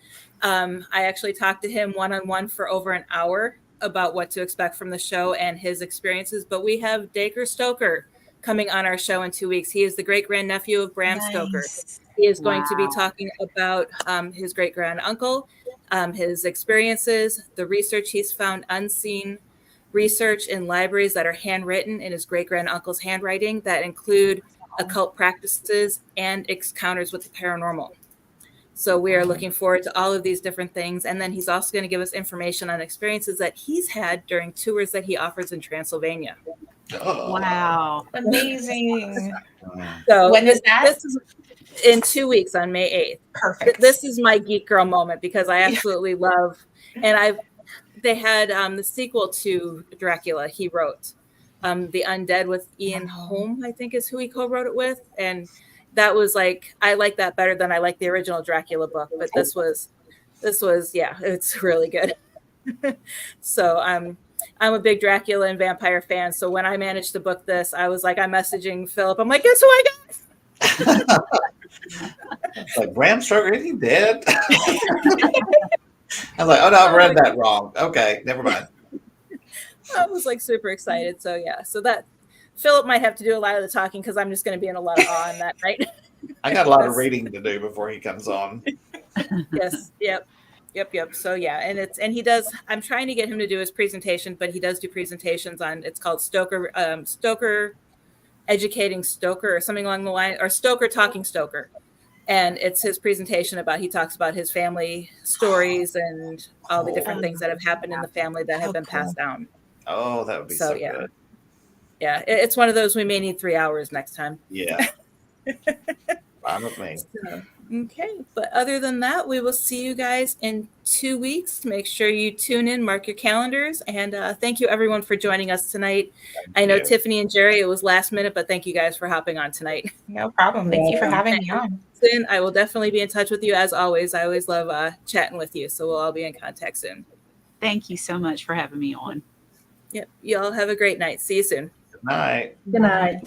I actually talked to him one-on-one for over an hour about what to expect from the show and his experiences. But we have Dacre Stoker coming on our show in 2 weeks. He is the great-grandnephew of Bram Stoker. He is going to be talking about his great-granduncle, his experiences, the research he's found unseen, research in libraries that are handwritten in his great-granduncle's handwriting that include occult practices and encounters with the paranormal. So we are looking forward to all of these different things. And then he's also going to give us information on experiences that he's had during tours that he offers in Transylvania. Oh. Wow. Amazing. So When is that? This is in 2 weeks on May 8th. Perfect. This is my geek girl moment because I absolutely love, and they had the sequel to Dracula he wrote. The Undead with Ian Holm, I think is who he co-wrote it with. And that was like, I like that better than I like the original Dracula book, but this was, yeah, it's really good. So I'm a big Dracula and vampire fan. So when I managed to book this, I was like, I'm messaging Philip. I'm like, guess who I got? Like, Bram Stoker, is he dead? I was like, oh no, I read that wrong. Okay, never mind. I was like super excited. So yeah, so that Philip might have to do a lot of the talking because I'm just going to be in a lot of awe on that night. I got a lot of reading to do before he comes on. Yes. Yep. So yeah, and he does. I'm trying to get him to do his presentation, but he does do presentations on. It's called Stoker Educating Stoker or something along the line, or Stoker Talking Stoker. And it's his presentation about, he talks about his family stories and all the different things that have happened in the family that have been passed down. Oh, that would be so good. Yeah, it's one of those we may need 3 hours next time. Yeah. Fine with me. So, okay, but other than that, we will see you guys in 2 weeks. Make sure you tune in, mark your calendars, and thank you everyone for joining us tonight. I know Tiffany and Jerry, it was last minute, but thank you guys for hopping on tonight. No problem. Thank you for having me on. Cyn, I will definitely be in touch with you as always. I always love chatting with you, so we'll all be in contact soon. Thank you so much for having me on. Yep, you all have a great night. See you soon. Good night. Good night.